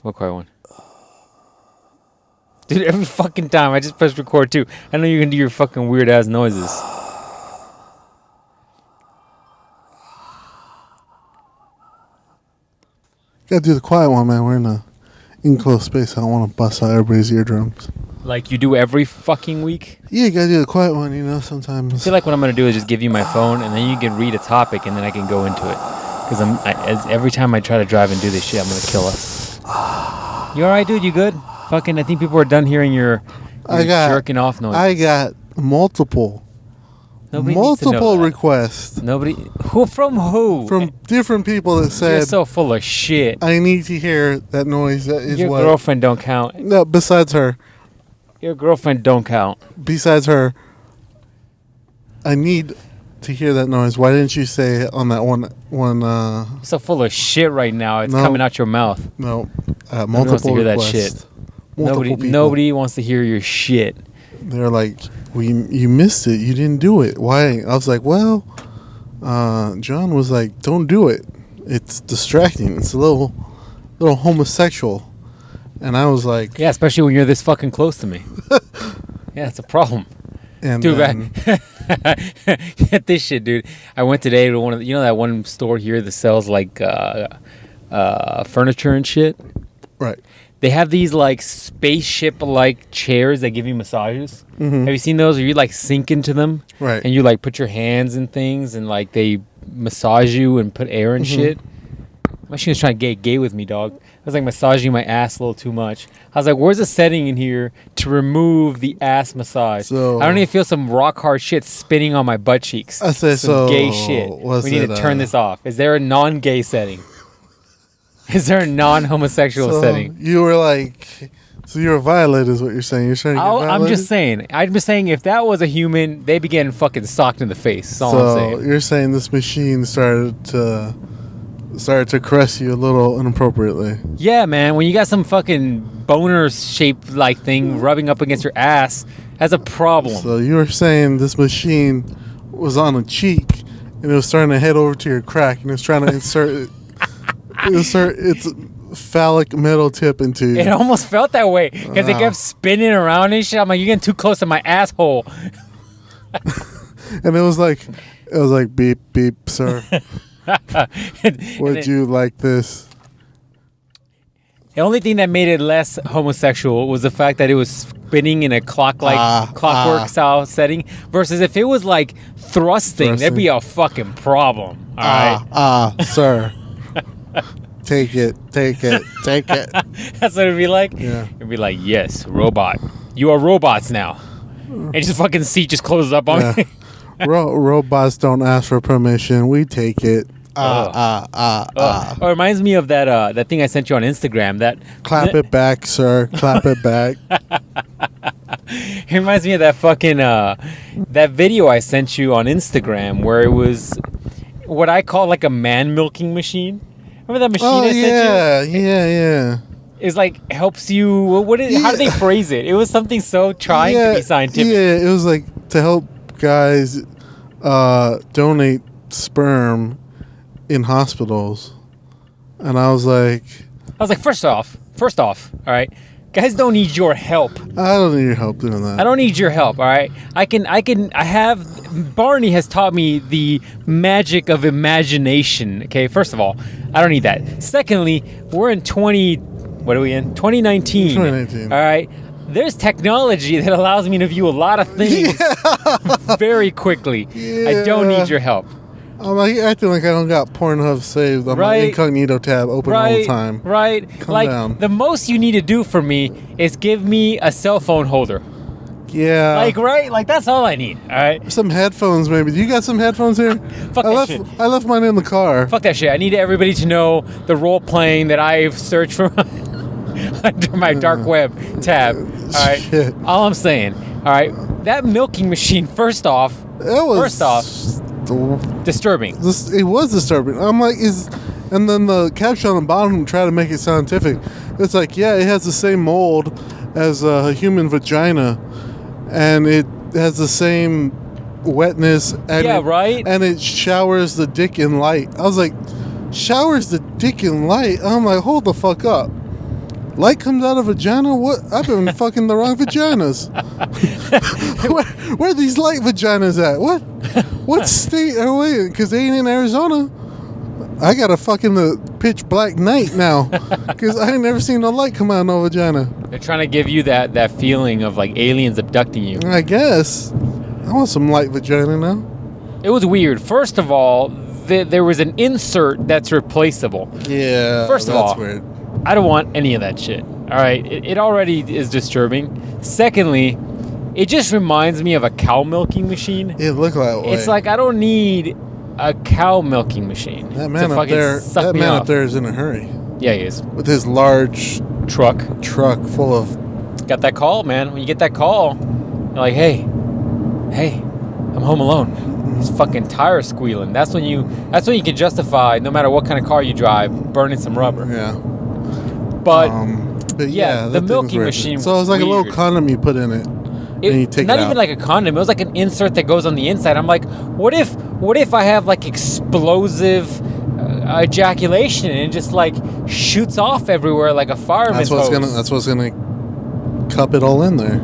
What quiet one? Dude, every fucking time I just press record too. I know you're gonna do your fucking weird ass noises. Gotta do the quiet one, man. We're in a enclosed space. I don't want to bust out everybody's eardrums. Like you do every fucking week? Yeah, you gotta do the quiet one, you know, sometimes. I feel like what I'm gonna do is just give you my phone and then you can read a topic and then I can go into it. Because every time I try to drive and do this shit, I'm gonna kill us. You alright, dude? You good? Fucking, I think people are done hearing your jerking off noise. I got multiple requests. Nobody? Who? From who? From different people that said... You're so full of shit. I need to hear that noise. That is your girlfriend don't count. No, besides her. Your girlfriend don't count. Besides her, I need to hear that noise. Why didn't you say it on that one? You're so full of shit right now. It's coming out your mouth. No. Multiple wants to hear requests. That shit. Nobody wants to hear your shit. They're like, you missed it. You didn't do it. Why? I was like, well, John was like, don't do it. It's distracting. It's a little homosexual. And I was like... Yeah, especially when you're this fucking close to me. Yeah, it's a problem. And dude, get this shit, dude. I went today to one of that one store here that sells like furniture and shit. Right. They have these like spaceship-like chairs that give you massages. Mm-hmm. Have you seen those? Or you like sink into them, right? And you like put your hands in things, and like they massage you and put air and shit. My shit was trying to get gay with me, dog. I was like massaging my ass a little too much. I was like, "Where's a setting in here to remove the ass massage?" So, I don't even feel some rock hard shit spinning on my butt cheeks. I said some gay shit. We need to turn this off. Is there a non-gay setting? Is there a non-homosexual setting? You were like, so you're violated is what you're saying. You're trying to get violated? I'm just saying. I'm just saying if that was a human, they'd be getting fucking socked in the face. That's all I'm saying. You're saying this machine started to caress you a little inappropriately. Yeah, man. When you got some fucking boner-shaped like thing rubbing up against your ass, that's a problem. So you were saying this machine was on a cheek and it was starting to head over to your crack and it was trying to insert its phallic metal tip into you. It almost felt that way because it kept spinning around and shit. I'm like, you're getting too close to my asshole. And it was like beep beep, sir. Would you like this? The only thing that made it less homosexual was the fact that it was spinning in a clockwork style setting. Versus if it was like thrusting, that'd be a fucking problem. All right, sir. Take it. That's what it'd be like? Yeah. It'd be like, yes, robot. You are robots now. And just fucking seat just closes up on me. Robots don't ask for permission. We take it. Oh, it reminds me of that thing I sent you on Instagram. Clap it back, sir. Clap it back. It reminds me of that fucking that video I sent you on Instagram where it was what I call like a man milking machine. Remember that machine I sent you? Yeah. It's like helps you. How do they phrase it? It was something so trying to be scientific. Yeah, it was like to help guys donate sperm in hospitals, and I was like, first off, all right, guys don't need your help. I don't need your help doing that. I don't need your help, all right? Barney has taught me the magic of imagination, okay? First of all, I don't need that. Secondly, we're in 2019. 2019. All right? There's technology that allows me to view a lot of things very quickly. Yeah. I don't need your help. I'm like acting like I don't got Pornhub saved on my incognito tab open all the time. Right. Calm down. The most you need to do for me is give me a cell phone holder. Yeah. Like that's all I need. All right. Some headphones, maybe. Do you got some headphones here? Fuck that shit. I left mine in the car. Fuck that shit. I need everybody to know the role playing that I've searched for under my dark web tab. All right. Shit. All I'm saying. All right. That milking machine. First off. Disturbing. It was disturbing. I'm like, and then the caption on the bottom tried to make it scientific. It's like, yeah, it has the same mold as a human vagina, and it has the same wetness. And and it showers the dick in light. I was like, showers the dick in light? I'm like, hold the fuck up. Light comes out of vagina? What? I've been fucking the wrong vaginas. where are these light vaginas at? What state are we in? Because they ain't in Arizona. I got a fucking pitch black night now. Because I ain't never seen no light come out of no vagina. They're trying to give you that feeling of like aliens abducting you. I guess. I want some light vagina now. It was weird. First of all, there was an insert that's replaceable. Yeah. First of all, that's weird. I don't want any of that shit. All right, it already is disturbing. Secondly, it just reminds me of a cow milking machine. It looked that way. It's like I don't need a cow milking machine. That man up there. That man up there is in a hurry. Yeah, he is. With his large truck full of. Got that call, man. When you get that call, you're like, hey, I'm home alone. His fucking tires squealing. That's when you can justify, no matter what kind of car you drive, burning some rubber. Yeah. But yeah, the milking machine. So it was like weird. a little condom you put in it. And you take not it even out. like a condom. It was like an insert that goes on the inside. I'm like, what if I have like explosive ejaculation and it just like shoots off everywhere like a fireman's hose? That's what's gonna cup it all in there.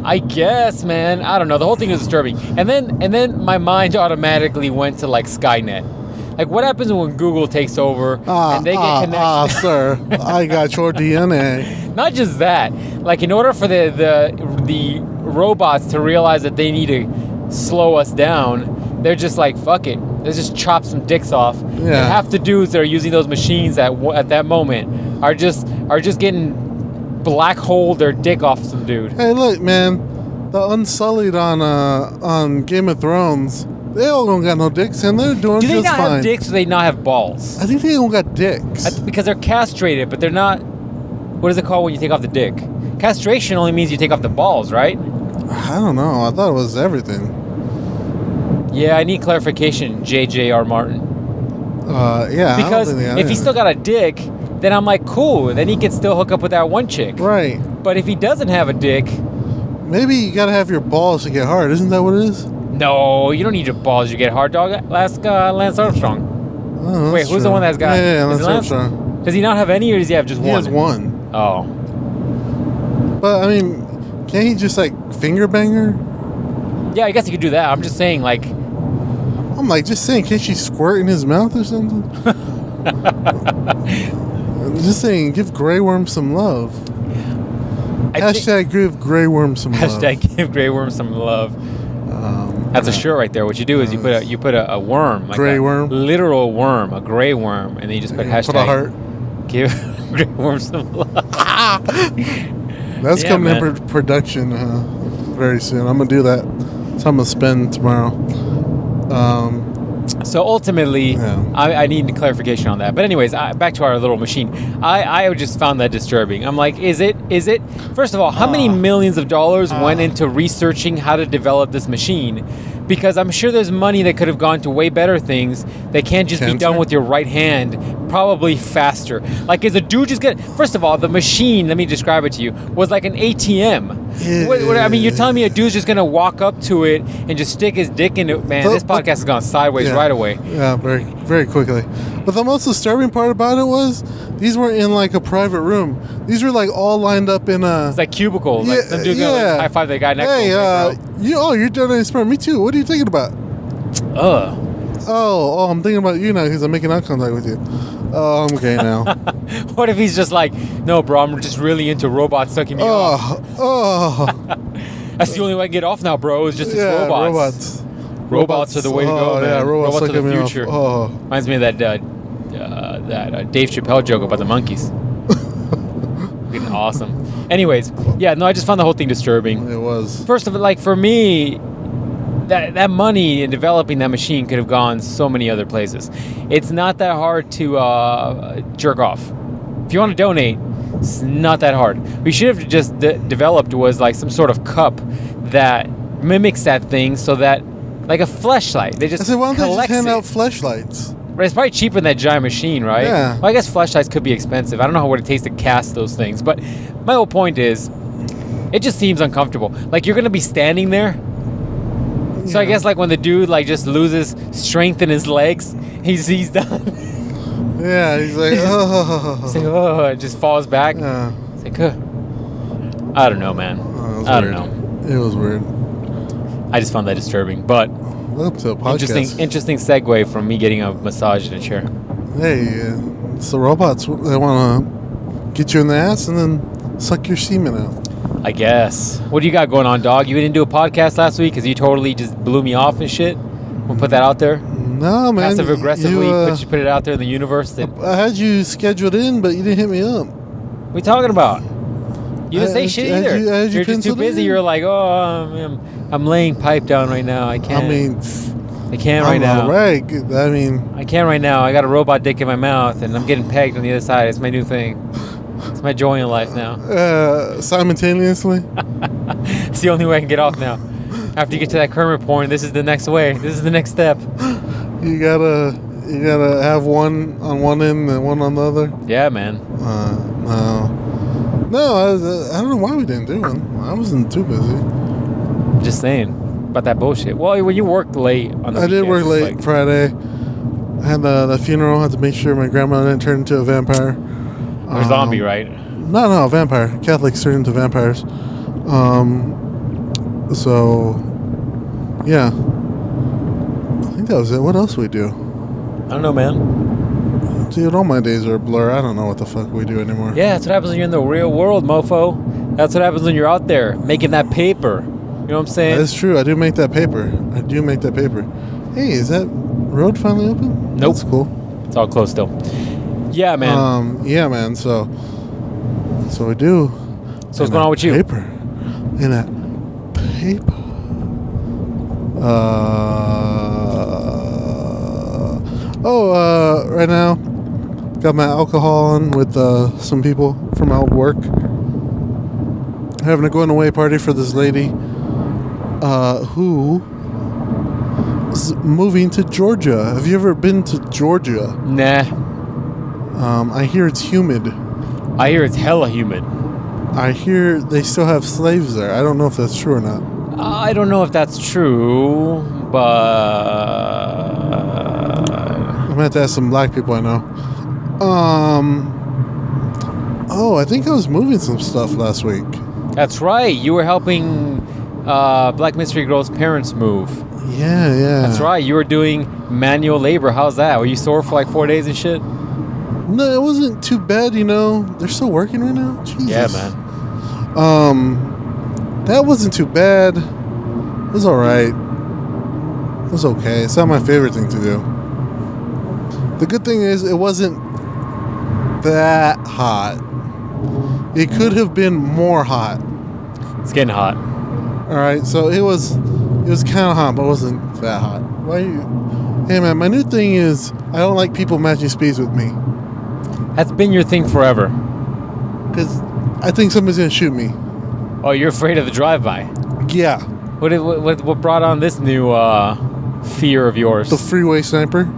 I guess, man. I don't know. The whole thing is disturbing. And then my mind automatically went to like Skynet. Like, what happens when Google takes over and they get connected? Sir, I got your DNA. Not just that. Like, in order for the robots to realize that they need to slow us down, they're just like, fuck it. Let's just chop some dicks off. Yeah. And half the dudes that are using those machines at that moment are just getting black hole their dick off some dude. Hey, look, man. The Unsullied on Game of Thrones, they all don't got no dicks, and they're doing just fine. Do they not have dicks or do they not have balls? I think they don't got dicks. Because they're castrated, but they're not... What is it called when you take off the dick? Castration only means you take off the balls, right? I don't know. I thought it was everything. Yeah, I need clarification, J.J.R. Martin. Yeah. Because if he's still got a dick, then I'm like, cool. Then he can still hook up with that one chick. Right. But if he doesn't have a dick... Maybe you gotta have your balls to get hard. Isn't that what it is? No, you don't need your balls to get hard, dog. Ask Lance Armstrong. Oh, wait, who's the one that's got... Yeah, Lance Armstrong. Does he not have any, or does he have just one? He has one. Oh. But, I mean, can't he just, like, finger bang her? Yeah, I guess he could do that. I'm just saying, like... I'm like, just saying, can't she squirt in his mouth or something? I'm just saying, give Grey Worm some love. Hashtag give Grey Worm some love. Hashtag give Grey Worm some love. That's a shirt right there. What you do is you put a worm, like gray a worm, literal worm, a gray worm, and then you just put hashtag. Put a heart. Give Grey Worm some love. That's coming in production very soon. I'm gonna do that. So I'm gonna spend tomorrow. So ultimately, I need clarification on that. But anyways, back to our little machine. I just found that disturbing. I'm like, is it? First of all, how many millions of dollars went into researching how to develop this machine? Because I'm sure there's money that could have gone to way better things that can't just be done with your right hand, probably faster. Like, is a dude just gonna... First of all, the machine, let me describe it to you, was like an ATM. I mean, you're telling me a dude's just gonna walk up to it and just stick his dick in it? Man, this podcast has gone sideways right away. Yeah, very, very quickly. But the most disturbing part about it was these weren't in like a private room. These were like all lined up in a... It's like cubicles. Like some dude's gonna like high-five the guy next to him. You're donating sperm. Me too. What are you thinking about? Oh, I'm thinking about you now because I'm making eye contact with you. Oh, I'm okay now. What if he's just like, no, bro, I'm just really into robots sucking me off. That's the only way I can get off now, bro, is just robots. Robots are the way to go, man. Yeah, robots are the future. Reminds me of that Dave Chappelle joke about the monkeys. Freaking awesome. Anyways, I just found the whole thing disturbing. It was. First of all, like, for me, that money in developing that machine could have gone so many other places. It's not that hard to jerk off. If you want to donate, it's not that hard. We should have just developed was like some sort of cup that mimics that thing, so that, like a fleshlight, they just why don't they just hand out it. fleshlights? But it's probably cheaper than that giant machine, right? Yeah. Well, I guess fleshlights could be expensive. I don't know what it takes to cast those things, but my whole point is, it just seems uncomfortable. Like, you're gonna be standing there. So I guess like when the dude like just loses strength in his legs, he's done. Yeah, he's like, He's like, it just falls back. Yeah. It could. I don't know, man. I don't know. It was weird. I just found that disturbing. But Welcome to a podcast. interesting segue from me getting a massage in a chair. Hey, it's the robots. They want to get you in the ass and then suck your semen out. I guess. What do you got going on, dog? You didn't do a podcast last week because you totally just blew me off and shit? We'll put that out there? No, man. Passive aggressively put it out there in the universe. That I had you scheduled in, but you didn't hit me up. What are you talking about? You didn't say shit either. You're just too busy. You're like, oh, I'm laying pipe down right now. I can't. I can't right now. Right. I can't right now. I got a robot dick in my mouth, and I'm getting pegged on the other side. It's my new thing. It's my joy in life now. Simultaneously? It's the only way I can get off now. After you get to that Kermit porn, this is the next way. This is the next step. You gotta have one on one end and one on the other? Yeah, man. No, I don't know why we didn't do one. I wasn't too busy. Just saying about that bullshit. Well, when you worked late on the I did work late Friday. I had the funeral. I had to make sure my grandma didn't turn into a vampire. Or zombie, right? No, vampire. Catholics turn into vampires. So, yeah. I think that was it. What else we do? I don't know, man. Dude, all my days are a blur. I don't know what the fuck we do anymore. Yeah, that's what happens when you're in the real world, mofo. That's what happens when you're out there making that paper. You know what I'm saying? That's true. I do make that paper. Hey, is that road finally open? Nope. That's cool. It's all closed still. Yeah, man. Yeah, man. So we do. So what's going on with you? Paper. In that paper. Right now, got my alcohol on with some people from my old work. Having a going away party for this lady who is moving to Georgia. Have you ever been to Georgia? Nah. I hear it's humid. I hear it's hella humid. I hear they still have slaves there. I don't know if that's true or not. I don't know if that's true, but I'm gonna have to ask some black people I know. I think I was moving some stuff last week. That's right. You were helping Black Mystery Girl's parents move. Yeah. That's right. You were doing manual labor. How's that? Were you sore for like 4 days and shit? No, it wasn't too bad, They're still working right now? Jesus. Yeah, man. That wasn't too bad. It was alright. It was okay. It's not my favorite thing to do. The good thing is it wasn't that hot. It could have been more hot. It's getting hot. Alright, so it was kind of hot, but it wasn't that hot. Hey man, my new thing is I don't like people matching speeds with me. That's been your thing forever. Because I think somebody's going to shoot me. Oh, you're afraid of the drive-by? Yeah. What brought on this new fear of yours? The freeway sniper.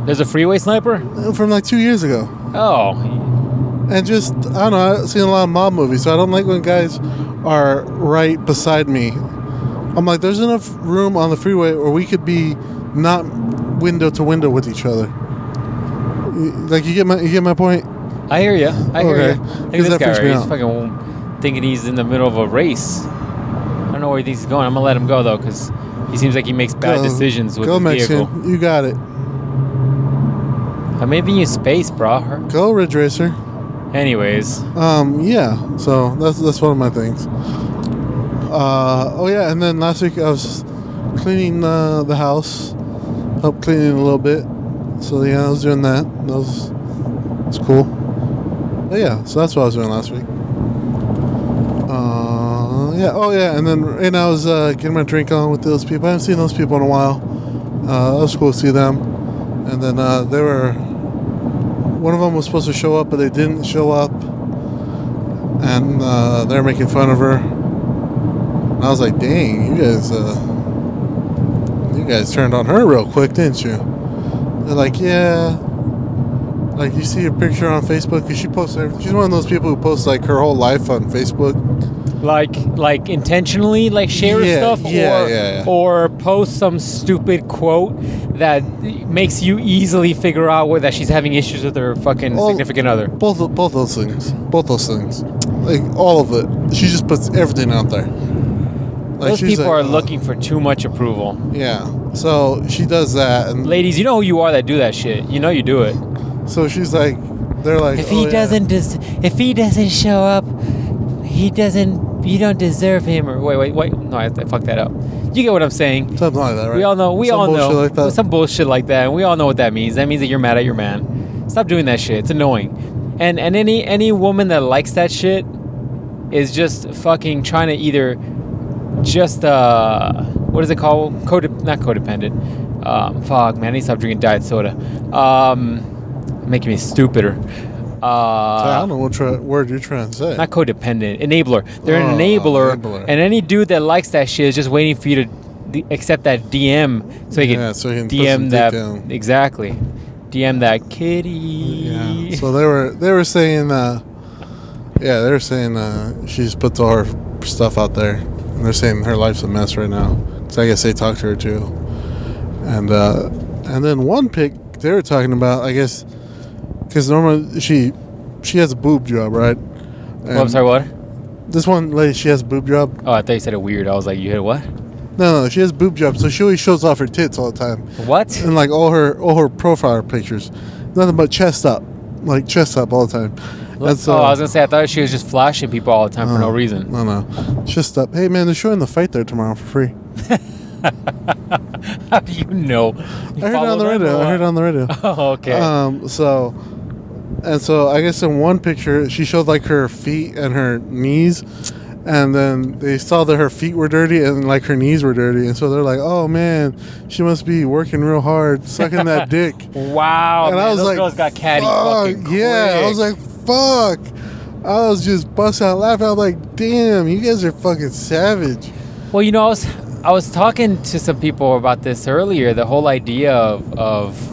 There's a freeway sniper? From like 2 years ago. Oh. And just, I don't know, I've seen a lot of mob movies, so I don't like when guys are right beside me. I'm like, there's enough room on the freeway where we could be not window to window with each other. Like, you get my point? I hear you. I hear you. Look at this guy. He's He's fucking thinking he's in the middle of a race. I don't know where he thinks he's going. I'm gonna let him go though, because he seems like he makes bad decisions with his vehicle. Mexican. You got it. I may be in space, bro. Go, Ridge Racer. Anyways. Yeah. So that's one of my things. And then last week I was cleaning the house, helped cleaning a little bit. So yeah, I was doing that. That was cool. But yeah, so that's what I was doing last week. And then right now I was getting my drink on with those people. I haven't seen those people in a while. It was cool to see them. And then one of them was supposed to show up, but they didn't show up. And they're making fun of her. And I was like, dang, you guys turned on her real quick, didn't you? They're like, yeah. Like, you see her picture on Facebook, because she posts everything. She's one of those people who posts, like, her whole life on Facebook. like intentionally like share stuff or post some stupid quote that makes you easily figure out that she's having issues with her fucking significant other. Both those things. Like all of it. She just puts everything out there. Like, those people are looking for too much approval. Yeah. So she does that, and ladies, you know who you are that do that shit. You know you do it. So she's like, they're like, if he doesn't show up, you don't deserve him. Or wait. No, I fucked that up. You get what I'm saying? Something like that, right? We all know. Like that. Some bullshit like that, and we all know what that means. That means that you're mad at your man. Stop doing that shit. It's annoying. And any woman that likes that shit is just fucking trying to either just what is it called? Not codependent. Fuck, man, I need to stop drinking diet soda. Making me stupider. I don't know what word you're trying to say. Not codependent, enabler. They're an enabler, and any dude that likes that shit is just waiting for you to accept that DM so he can DM that down. Exactly. DM that kitty. Yeah. So they were saying they were saying she just puts all her stuff out there, and they're saying her life's a mess right now. So I guess they talked to her too, and then one pic they were talking about, I guess. Because normally she has a boob job, right? I'm sorry, what? This one lady, she has a boob job. Oh, I thought you said it weird. I was like, you hit what? No, she has a boob job, so she always shows off her tits all the time. What? And like all her profile pictures, nothing but chest up all the time. And so, I was gonna say I thought she was just flashing people all the time for no reason. No, chest up. Hey man, they're showing the fight there tomorrow for free. How do you know? I heard it on the radio. Oh, okay. So I guess in one picture she showed like her feet and her knees, and then they saw that her feet were dirty and like her knees were dirty, and so they're like, "Oh man, she must be working real hard, sucking that dick." Wow, and man, I was those like, girls got catty fucking quick. Yeah, I was like, "Fuck." I was just busting out laughing. I was like, "Damn, you guys are fucking savage." Well, you know, I was talking to some people about this earlier. The whole idea of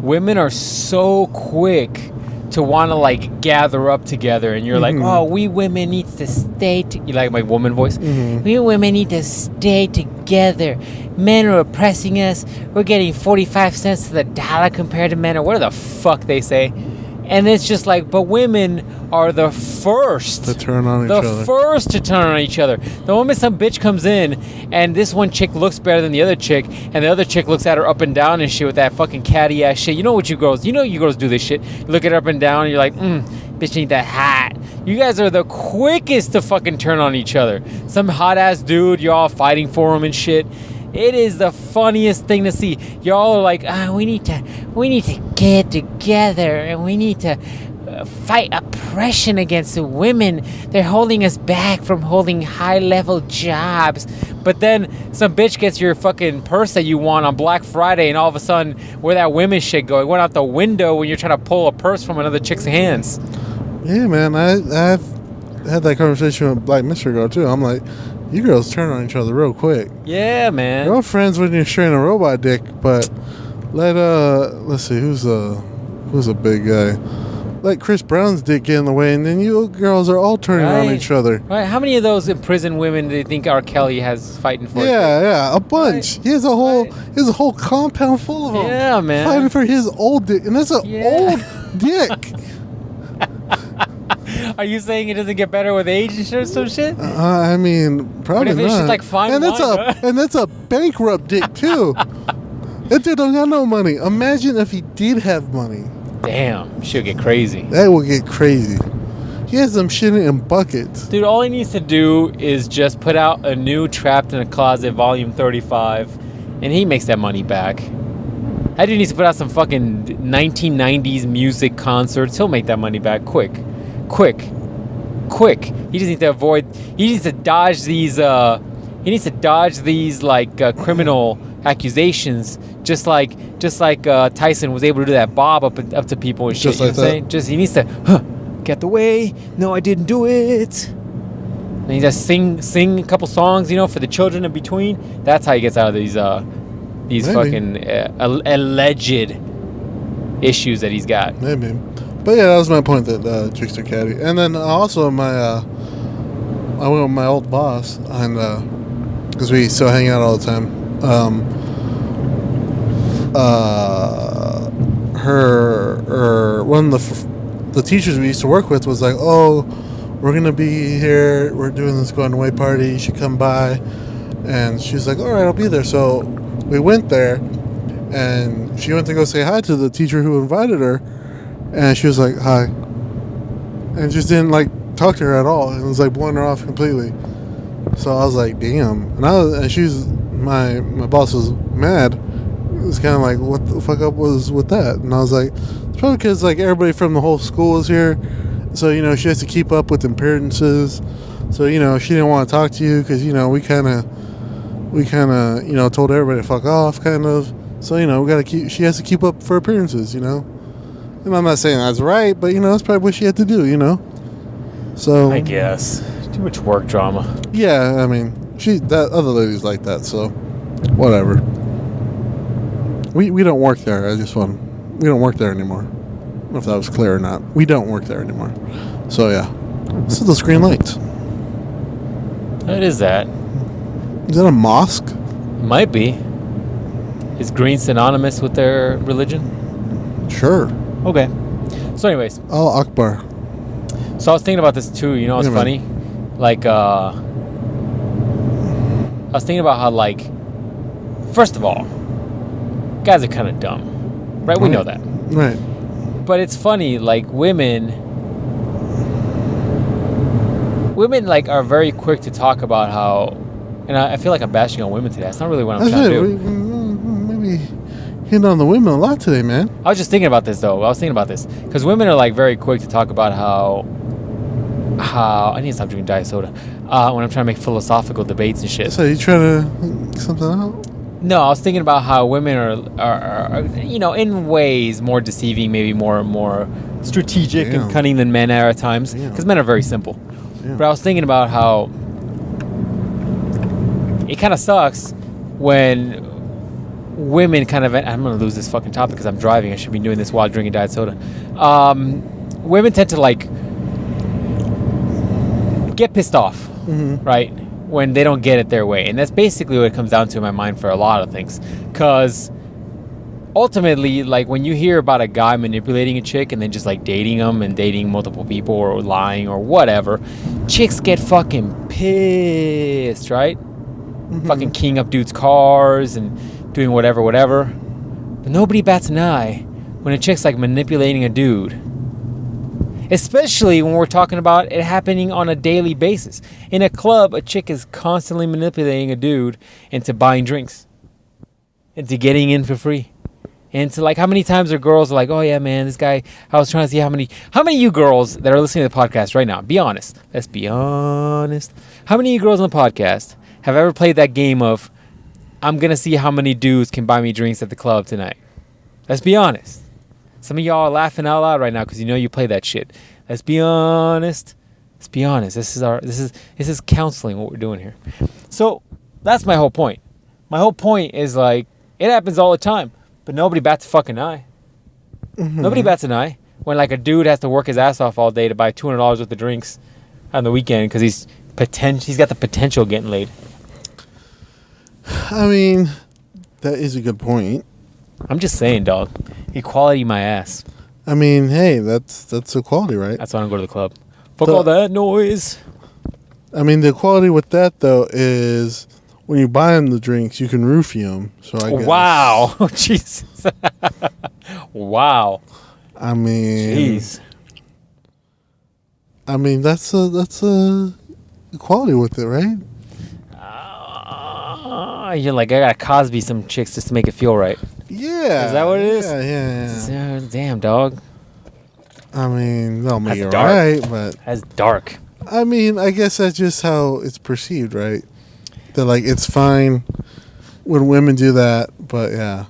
women are so quick to want to like gather up together, and you're like, oh, we women need to stay. You like my woman voice? We women need to stay together. Men are oppressing us. We're getting 45 cents to the dollar compared to men, or whatever the fuck they say. And it's just like, but women are the first to turn on each other. The first to turn on each other. The moment some bitch comes in and this one chick looks better than the other chick, and the other chick looks at her up and down and shit with that fucking catty ass shit. You know you girls do this shit. You look at her up and down and you're like, bitch ain't that hot. You guys are the quickest to fucking turn on each other. Some hot ass dude, you're all fighting for him and shit. It is the funniest thing to see. Y'all are like, we need to get together, and we need to fight oppression against the women. They're holding us back from holding high-level jobs. But then some bitch gets your fucking purse that you want on Black Friday, and all of a sudden, where that women shit go? It went out the window when you're trying to pull a purse from another chick's hands. Yeah, man. I've had that conversation with Black Mystery Girl, too. I'm like, you girls turn on each other real quick. Yeah, man. You're all friends when you're sharing a robot dick, but let's see, who's a big guy? Let Chris Brown's dick get in the way, and then you girls are all turning on each other. Right. How many of those imprisoned women do you think R. Kelly has fighting for? Yeah, a bunch. Right. He has a whole compound full of them. Yeah, man. Fighting for his old dick, and that's an old dick. Are you saying it doesn't get better with age and some shit? I mean, probably not. It's just like fine and wine, and that's a bankrupt dick too. That dude don't got no money. Imagine if he did have money. Damn, she'll get crazy. That would get crazy. He has them shit in buckets. Dude, all he needs to do is just put out a new Trapped in a Closet Volume 35, and he makes that money back. That dude needs to put out some fucking 1990s music concerts. He'll make that money back quick. He just needs to dodge these criminal accusations, just like Tyson was able to do that bob up to people and shit. Just like that. Just he needs to get the way. No, I didn't do it. And he just sing a couple songs, for the children in between. That's how he gets out of these Maybe. fucking alleged issues that he's got. Maybe. But yeah, that was my point, that chicks are catty. And then also my I went with my old boss, and because we still hang out all the time. One of the teachers we used to work with was like, "Oh, we're gonna be here. We're doing this going away party. You should come by." And she was like, "All right, I'll be there." So we went there, and she went to go say hi to the teacher who invited her, and she was like, "Hi," and just didn't like talk to her at all, and it was like blowing her off completely. So I was like, "Damn!" And she was my boss was mad. It was kind of like, "What the fuck up was with that?" And I was like, "It's probably because like everybody from the whole school is here, so she has to keep up with appearances. So she didn't want to talk to you because we kind of told everybody to fuck off, kind of. So we gotta keep. She has to keep up for appearances, And I'm not saying that's right, but that's probably what she had to do, So I guess too much work drama. Yeah, I mean, that other lady's like that, so whatever. We don't work there. We don't work there anymore. I don't know if that was clear or not. We don't work there anymore. So yeah, this is the Screen Lights. What is that? Is that a mosque? It might be. Is green synonymous with their religion? Sure. Okay. So anyways. Al Akbar. So I was thinking about this too. It's funny? Like, I was thinking about how, like, first of all, guys are kind of dumb. Right? We know that. Right. But it's funny, like, women, like, are very quick to talk about how, and I feel like I'm bashing on women today. That's not really what I'm trying to do. Maybe hitting on the women a lot today, man. I was just thinking about this, though. Because women are, like, very quick to talk about how I need to stop drinking diet soda when I'm trying to make philosophical debates and shit. So you trying to something out? No, I was thinking about how women are in ways more deceiving, maybe more strategic and cunning than men are at times, because men are very simple. Yeah. But I was thinking about how it kind of sucks when women kind of, I'm going to lose this fucking topic because I'm driving. I should be doing this while drinking diet soda. Women tend to, like, get pissed off, right, when they don't get it their way. And that's basically what it comes down to in my mind for a lot of things. Because ultimately, like, when you hear about a guy manipulating a chick and then just, like, dating them and dating multiple people or lying or whatever, chicks get fucking pissed, right? Fucking keying up dudes' cars and doing whatever. But nobody bats an eye when a chick's, like, manipulating a dude. Especially when we're talking about it happening on a daily basis. In a club, a chick is constantly manipulating a dude into buying drinks, into getting in for free. And to, like, how many times are girls like, "Oh yeah, man, this guy," I was trying to see how many of you girls that are listening to the podcast right now, be honest. Let's be honest. How many of you girls on the podcast have ever played that game of, I'm going to see how many dudes can buy me drinks at the club tonight? Let's be honest. Some of y'all are laughing out loud right now because you play that shit. Let's be honest. This is counseling what we're doing here. So that's my whole point. My whole point is, like, it happens all the time, but nobody bats a fucking eye. Nobody bats an eye when, like, a dude has to work his ass off all day to buy $200 worth of drinks on the weekend because he's got the potential of getting laid. I mean, that is a good point. I'm just saying, dog. Equality my ass. I mean, hey, that's equality, right? That's why I don't go to the club. Fuck all that noise. I mean, the equality with that, though, is when you buy them the drinks, you can roofie them. So I guess. Wow. Jesus. Wow. I mean. Jeez. I mean, that's a equality with it, right? You're like, I gotta Cosby some chicks just to make it feel right. Yeah. Is that what it is? Yeah. Damn, dog. I mean, they'll make it dark. right, but... That's dark. I mean, I guess that's just how it's perceived, right? That, like, it's fine when women do that, but, yeah.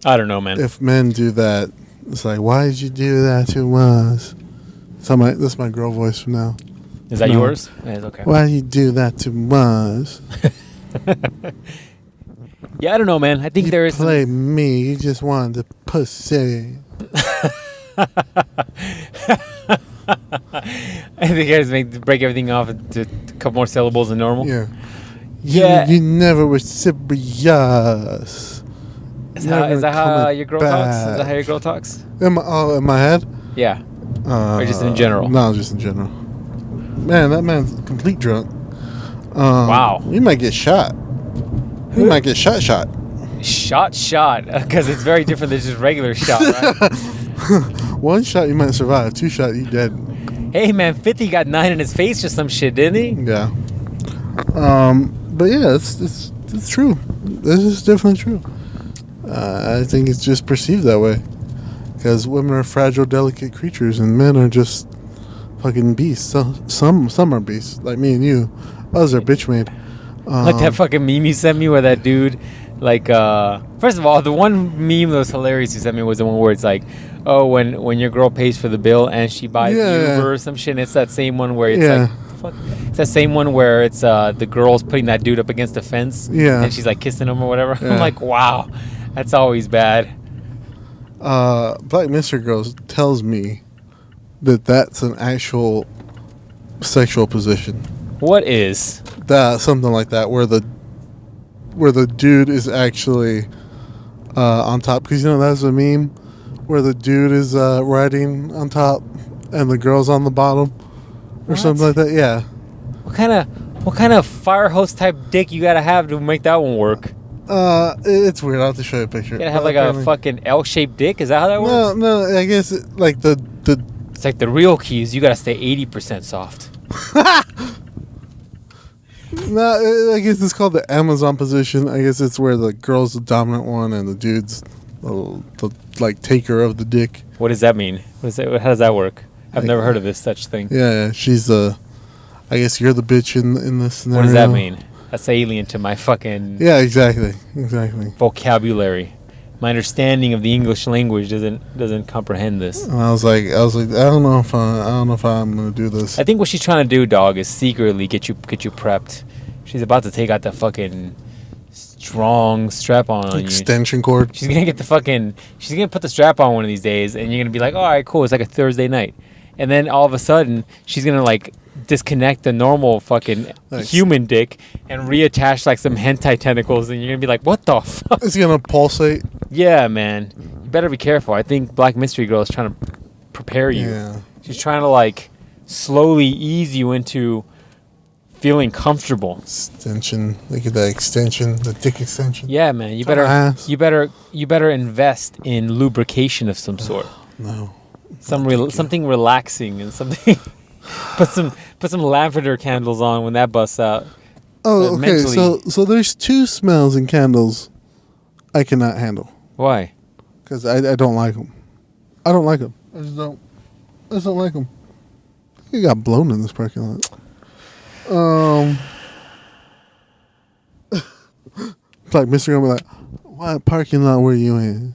I don't know, man. If men do that, it's like, why did you do that to us? That's my girl voice from now. Is that yours? Yeah, it's okay. Why did you do that to us? Yeah, I don't know, man. I think there is... Play me. You just wanted the pussy. And they guys break everything off into a couple more syllables than normal. Yeah. Yeah. You never were serious. Is that how your girl talks? Is that how your girl talks? In my head? Yeah. Or just in general? No, just in general. Man, that man's complete drunk. Wow. You might get shot. You might get shot. Shot. Because it's very different than just regular shot, right? One shot, you might survive. 2 shot, you dead. Hey, man, 50 got 9 in his face or some shit, didn't he? Yeah. But yeah, it's true. This is definitely true. I think it's just perceived that way. Because women are fragile, delicate creatures, and men are just fucking beasts. So, some are beasts, like me and you. Others are bitch made. Like that fucking meme you sent me where that dude, like, first of all, the one meme that was hilarious you sent me was the one where it's like, oh, when your girl pays for the bill and she buys Uber or some shit. And it's that same one where it's like, fuck. It's that same one where it's the girl's putting that dude up against the fence. Yeah. And she's like kissing him or whatever. Yeah. I'm like, wow, that's always bad. Black Mystery Girls tells me that that's an actual sexual position. What is? That something like that, where the dude is actually on top, because you know that's a meme where the dude is riding on top and the girl's on the bottom, or something like that. Yeah. What kind of fire hose type dick you gotta have to make that one work? It's weird. I'll have to show you a picture. You gotta have like a fucking L-shaped dick. Is that how that works? No. I guess like the. It's like the real keys. You gotta stay 80% soft. No, I guess it's called the Amazon position. I guess it's where the girl's the dominant one and the dude's the like taker of the dick. What does that mean? How does that work? I've never heard of this such thing. Yeah, she's I guess you're the bitch in this scenario. What does that mean? That's alien to my fucking Yeah, exactly. vocabulary. My understanding of the English language doesn't comprehend this. And I was like, I don't know if I'm gonna do this. I think what she's trying to do, dog, is secretly get you prepped. She's about to take out the fucking strong strap on you. Extension cord. She's gonna put the strap on one of these days, and you're gonna be like, all right, cool. It's like a Thursday night, and then all of a sudden she's gonna like disconnect the normal fucking human dick and reattach like some hentai tentacles, and you're gonna be like, what the fuck? It's gonna pulsate. Yeah, man. You better be careful. I think Black Mystery Girl is trying to prepare you. Yeah. She's trying to like slowly ease you into feeling comfortable. Extension. Look at that extension, the dick extension. Yeah, man. You better invest in lubrication of some sort. No. Something relaxing and something. Put some lavender candles on when that busts out. Oh, okay. So there's 2 smells in candles I cannot handle. Why? Because I don't like them. I don't like them. I just don't like them. You got blown in this parking lot. Like Mr. Gumby, like, what parking lot were you in?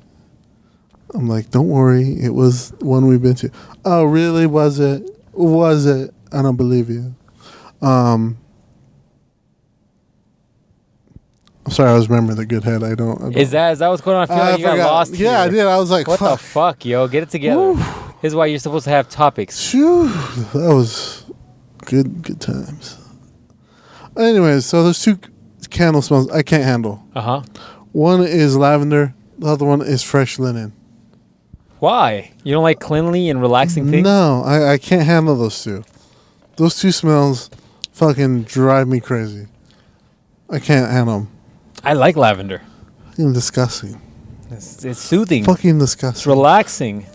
I'm like, don't worry, it was one we've been to. Oh, really? Was it? I don't believe you. I'm sorry, I was remembering the good head. I don't. Is that what's going on? I feel like you got lost. Yeah, I did. I was like, what the fuck, yo? Get it together. This is why you're supposed to have topics. Phew, that was good times. Anyways, so there's 2 candle smells I can't handle. Uh-huh. One is lavender. The other one is fresh linen. Why? You don't like cleanly and relaxing things? No, I can't handle those 2. Those 2 smells fucking drive me crazy. I can't handle them. I like lavender. Fucking disgusting. It's soothing. Fucking disgusting. It's relaxing.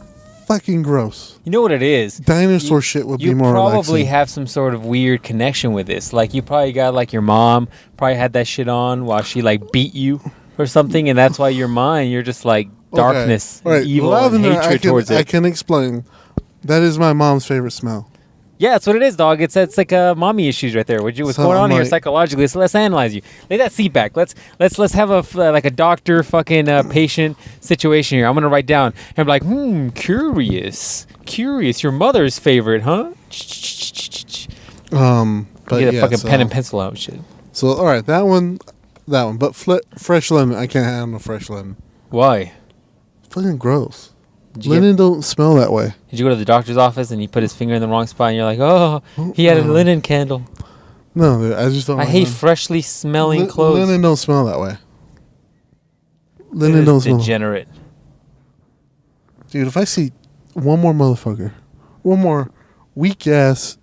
Fucking gross. You know what it is? Dinosaur shit would be more relaxing. You probably have some sort of weird connection with this. Like, you probably got, like, your mom probably had that shit on while she, like, beat you or something, and that's why your mind, you're just, like, darkness, and evil, lavender, and hatred towards it. I can explain. That is my mom's favorite smell. Yeah, that's what it is, dog. It's like mommy issues right there. What's going on here psychologically? So let's analyze you. Lay that seat back. Let's have a doctor fucking patient situation here. I'm gonna write down. And I'm like, curious. Your mother's favorite, huh? But get a fucking pen and pencil out and shit. So all right, that one. But fresh lemon, I can't handle fresh lemon. Why? Fucking gross. Linen don't smell that way. Did you go to the doctor's office and he put his finger in the wrong spot and you're like, oh, he had a linen candle? No, I just don't. I hate freshly smelling clothes. Linen don't smell that way. Linen don't smell. Degenerate. Dude, if I see one more motherfucker, one more weak ass,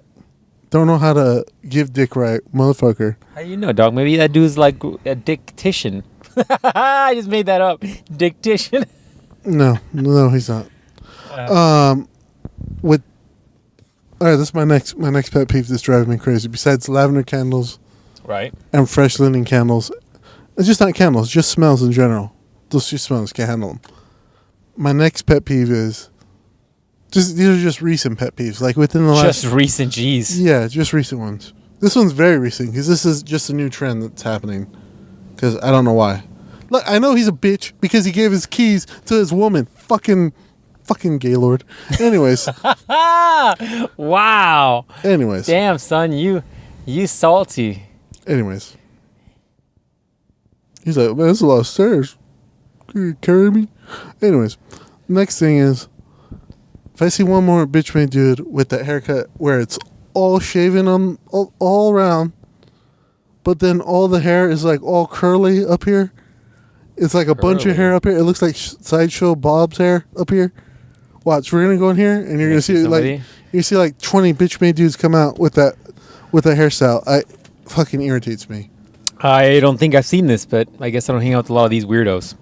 don't know how to give dick right motherfucker. How do you know, dog? Maybe that dude's like a dictician. I just made that up. Dictician. No, he's not. With all right, this is my next pet peeve that's driving me crazy. Besides lavender candles, right, and fresh linen candles, it's just not candles. Just smells in general. Those two smells can't handle them. My next pet peeve is these are just recent pet peeves, like within the last. Just recent, jeez. Yeah, just recent ones. This one's very recent because this is just a new trend that's happening. Because I don't know why. Look, I know he's a bitch because he gave his keys to his woman. Fucking Gaylord. Anyways. Wow. Anyways. Damn, son, you salty. Anyways. He's like, man, that's a lot of stairs. Can you carry me? Anyways. Next thing is, if I see one more bitch made dude with that haircut where it's all shaven on all around, but then all the hair is like all curly up here. It's like a bunch of hair up here. It looks like Sideshow Bob's hair up here. Watch, we're gonna go in here and you're gonna see somebody? like 20 bitch made dudes come out with that hairstyle. I fucking irritates me. I don't think I've seen this, but I guess I don't hang out with a lot of these weirdos.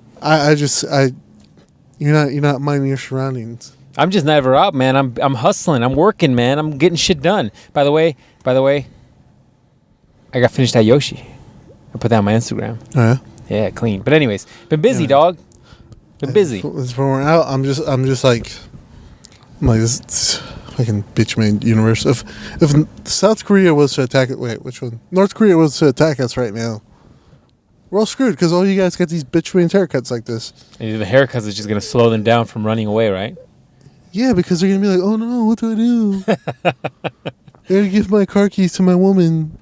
You're not minding your surroundings. I'm just never out, man. I'm hustling. I'm working, man. I'm getting shit done. By the way, I got finished at Yoshi. I put that on my Instagram. Oh, yeah? Yeah, clean. But anyways, been busy, dog. Been busy. When we're out, I'm just like this fucking bitch made universe. If South Korea was to attack it, wait, which one? North Korea was to attack us right now. We're all screwed because all you guys got these bitch made haircuts like this. And the haircuts is just gonna slow them down from running away, right? Yeah, because they're gonna be like, oh no, what do I do? I gotta give my car keys to my woman.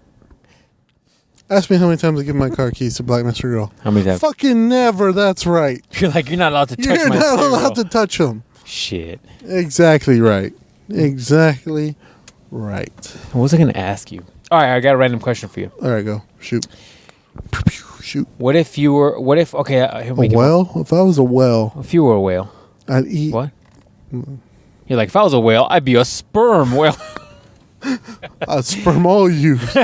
Ask me how many times I give my car keys to Black Mystery Girl. How many times? Fucking never, that's right. You're not allowed to touch my You're not allowed to touch them. Shit. Exactly right. Exactly right. What was I going to ask you? All right, I got a random question for you. All right, go. Shoot. Shoot. Okay, a whale? If I was a whale. If you were a whale. I'd eat. What? You're like, if I was a whale, I'd be a sperm whale. I'd sperm all you. So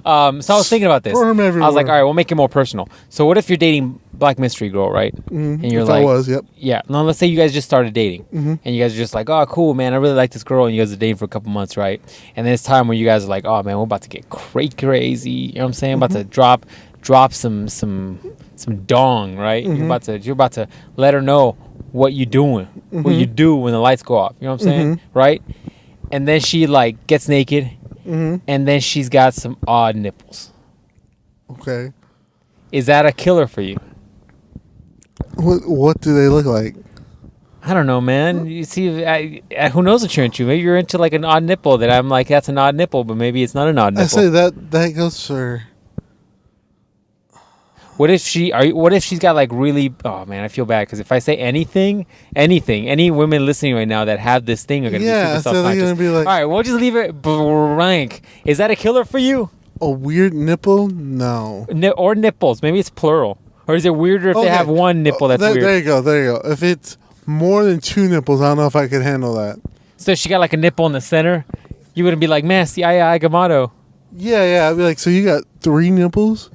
I was thinking about this. Sperm everywhere. I was like, all right, we'll make it more personal. So what if you're dating Black Mystery Girl, right? Mm-hmm. And you're if like, I was, yep. Yeah. No, let's say you guys just started dating. Mm-hmm. And you guys are just like, oh, cool, man. I really like this girl. And you guys are dating for a couple months, right? And then it's time where you guys are like, oh, man, we're about to get crazy. You know what I'm saying? Mm-hmm. About to drop some dong, right? Mm-hmm. You're about to let her know what you doing, mm-hmm. what you do when the lights go off. You know what I'm saying? Mm-hmm. Right? And then she like gets naked. Mm-hmm. And then she's got some odd nipples. Okay. Is that a killer for you? What do they look like? I don't know, man. You see, who knows what you're into? Maybe you're into like an odd nipple that I'm like, that's an odd nipple, but maybe it's not an odd nipple. I say that goes for. What if she's got like really? Oh man, I feel bad because if I say anything, any women listening right now that have this thing are gonna be super self-conscious. They're gonna be like, all right, we'll just leave it blank. Is that a killer for you? A weird nipple? No. Or nipples? Maybe it's plural. Or is it weirder if they have one nipple that's weird? There you go. If it's more than two nipples, I don't know if I could handle that. So she got like a nipple in the center. You wouldn't be like, "Messy, ay gamato." Yeah. I'd be like, so you got 3 nipples?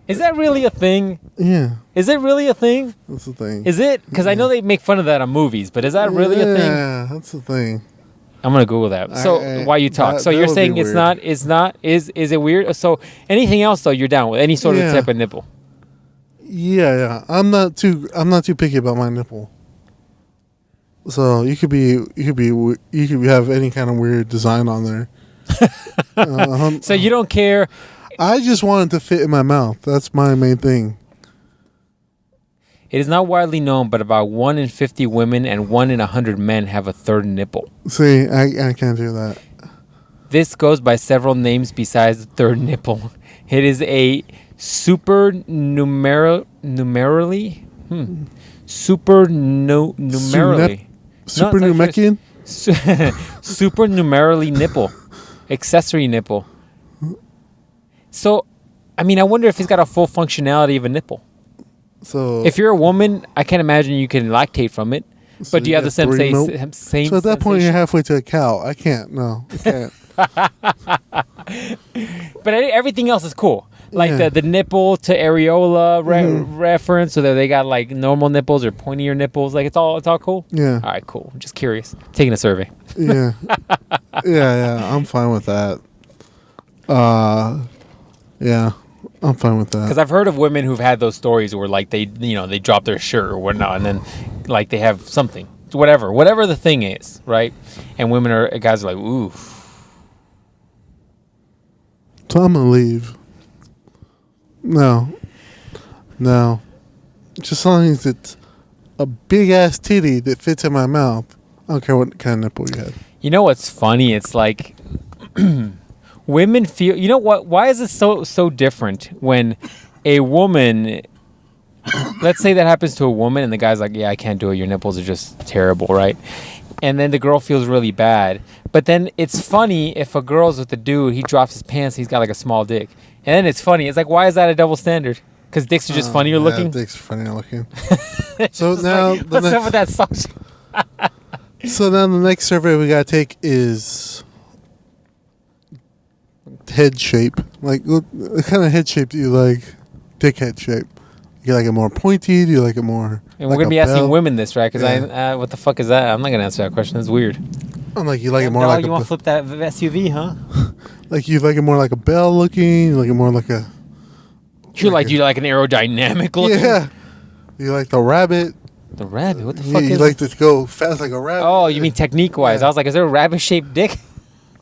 Is that really a thing? Yeah. Is it really a thing? That's the thing. Is it? Because I know they make fun of that on movies, but is that really a thing? Yeah, that's the thing. I'm gonna Google that. So why you talk? So you're saying it's not? Is it weird? So anything else though, you're down with any sort of type of nipple? Yeah. I'm not too picky about my nipple. So you could have any kind of weird design on there. So you don't care. I just want it to fit in my mouth. That's my main thing. It is not widely known, but about 1 in 50 women and 1 in 100 men have a third nipple. See, I can't do that. This goes by several names besides the third nipple. It is a numerally. Supernumerary? Supernumerary nipple. Accessory nipple. So, I mean, I wonder if he's got a full functionality of a nipple. So if you're a woman, I can't imagine you can lactate from it. So but do you have the same So at that point, you're halfway to a cow. I can't. No, I can't. But everything else is cool. Like the nipple to areola reference, so that they got like normal nipples or pointier nipples. Like it's all cool. Yeah. All right, cool. Just curious. Taking a survey. Yeah. Yeah. I'm fine with that. Yeah. I'm fine with that. Because I've heard of women who've had those stories where like they drop their shirt or whatnot, and then like they have something, whatever the thing is, right? And guys are like, ooh. So I'm gonna leave. No. Just as long as it's a big ass titty that fits in my mouth. I don't care what kind of nipple you had. You know what's funny? It's like women feel. You know what? Why is it so different when a woman? Let's say that happens to a woman, and the guy's like, "Yeah, I can't do it. Your nipples are just terrible, right?" And then the girl feels really bad. But then it's funny if a girl's with a dude, he drops his pants, he's got like a small dick. And then it's funny. It's like, why is that a double standard? Because dicks are just funnier looking? Dicks are funnier looking. So now... Like, what's up with that song? So now the next survey we got to take is head shape. Like, what kind of head shape do you like? Dick head shape. You like it more pointy? Do you like it more... And we're going to be asking women this, right? Because what the fuck is that? I'm not going to answer that question. That's weird. I'm like, you like it more like you want to flip that SUV, huh? Like, you like it more like a bell looking? You like it more like a... You like an aerodynamic looking? Yeah. You like the rabbit? The rabbit? What the fuck is you like to go fast like a rabbit? Oh, you mean technique-wise. Yeah. I was like, is there a rabbit-shaped dick?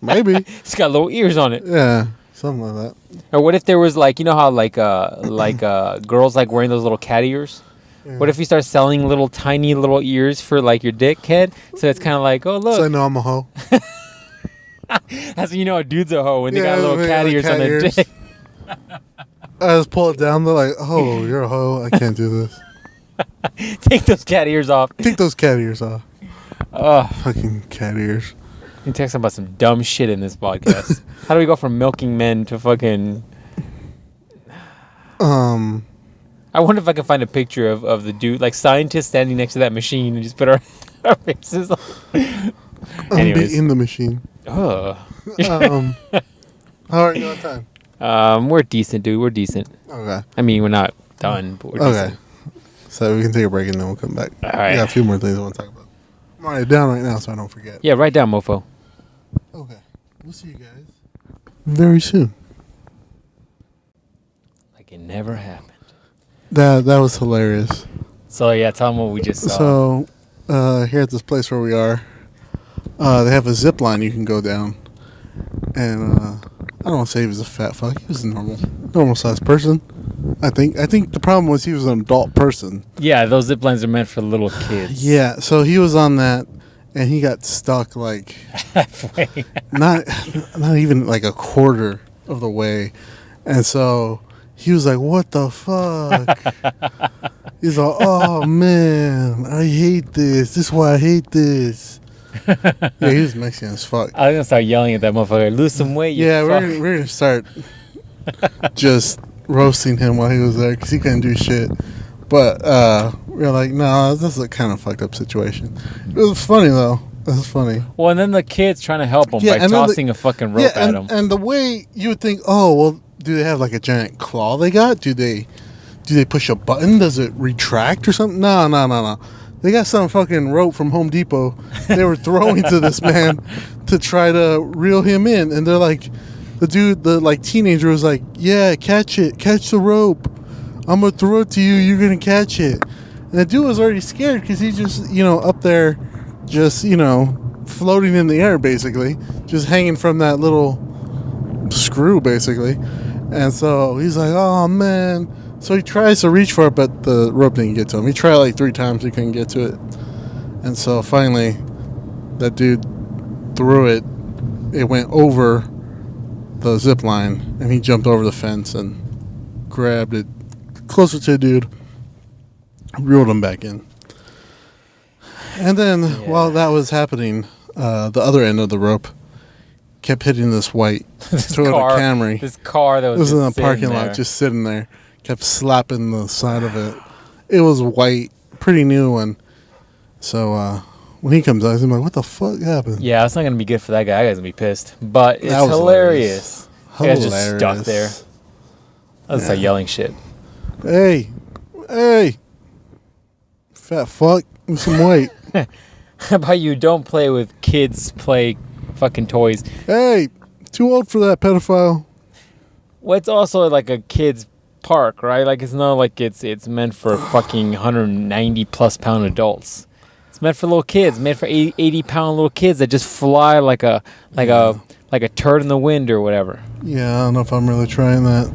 Maybe. It's got little ears on it. Yeah, something like that. Or what if there was like, you know how like girls like wearing those little cat ears? Yeah. What if we start selling little tiny little ears for like your dick head? So it's kind of like, oh look. So I know I'm a hoe. That's when you know a dude's a hoe when they got little cat ears on their dick. I just pull it down. They're like, oh, you're a hoe. I can't do this. Take those cat ears off. Take those cat ears off. Oh, fucking cat ears. You talking about some dumb shit in this podcast. How do we go from milking men to fucking... I wonder if I can find a picture of the dude, like scientists standing next to that machine and just put our faces on. Anyways. In the machine. Oh. How are you on time? We're decent, dude. We're decent. Okay. I mean, we're not done, but we're decent. So we can take a break and then we'll come back. All right. We got a few more things I want to talk about. I'm writing it down right now so I don't forget. Yeah, write down, mofo. Okay. We'll see you guys very soon. Like it never happened. That was hilarious. So yeah, tell them what we just saw. So here at this place where we are, they have a zip line you can go down, and I don't want to say he was a fat fuck. He was a normal sized person. I think the problem was he was an adult person. Yeah, those zip lines are meant for little kids. Yeah, so he was on that, and he got stuck like halfway. not even like a quarter of the way, and so. He was like, what the fuck? He's like, oh, man, I hate this. This is why I hate this. Yeah, he was Mexican as fuck. I was going to start yelling at that motherfucker. Lose some weight, you yeah, fuck. we're going to start just roasting him while he was there because he couldn't do shit. But we're like, no, this is a kind of fucked up situation. It was funny, though. It was funny. Well, and then the kid's trying to help him by tossing a fucking rope at him. And the way you would think, oh, well, do they have like a giant claw they got? Do they push a button? Does it retract or something? No. They got some fucking rope from Home Depot they were throwing to this man to try to reel him in. And they're like, the like teenager was like, yeah, catch it. Catch the rope. I'm going to throw it to you. You're going to catch it. And the dude was already scared because he's just, up there just, floating in the air basically. Just hanging from that little screw basically. And so he's like, oh man. So he tries to reach for it, but the rope didn't get to him. He tried like 3 times, he couldn't get to it. And so finally that dude threw it. It went over the zip line and he jumped over the fence and grabbed it closer to the dude, reeled him back in. And then while that was happening, the other end of the rope kept hitting this white Toyota Camry. This car that was in the parking lot, just sitting there. Kept slapping the side of it. It was white, pretty new one. So when he comes out, he's like, "What the fuck happened?" Yeah, it's not gonna be good for that guy. That guy's gonna be pissed. But it's hilarious. That guy's just stuck there. I was like yelling shit. Hey, fat fuck, with some weight. How about you don't play with kids play fucking toys? Hey, too old for that, pedophile. Well, it's also like a kid's park, right? Like it's not like it's meant for fucking 190 plus pound adults. It's meant for little kids, made for 80 pound little kids that just fly like a turd in the wind or whatever. Yeah, I don't know if I'm really trying that.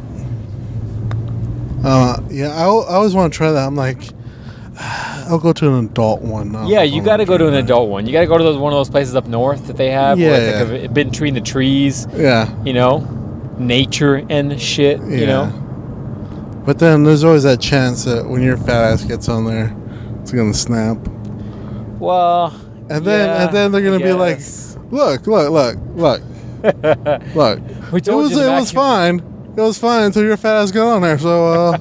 I always want to try that. I'm like, I'll go to an adult one. Yeah, you got to go to an adult one. You got to go to one of those places up north that they have. Yeah, where it's like a been between the trees. Yeah, you know, nature and shit. Yeah. You know. But then there's always that chance that when your fat ass gets on there, it's gonna snap. Well. And then they're gonna be like, look. Look. It was fine. It was fine until your fat ass got on there. So,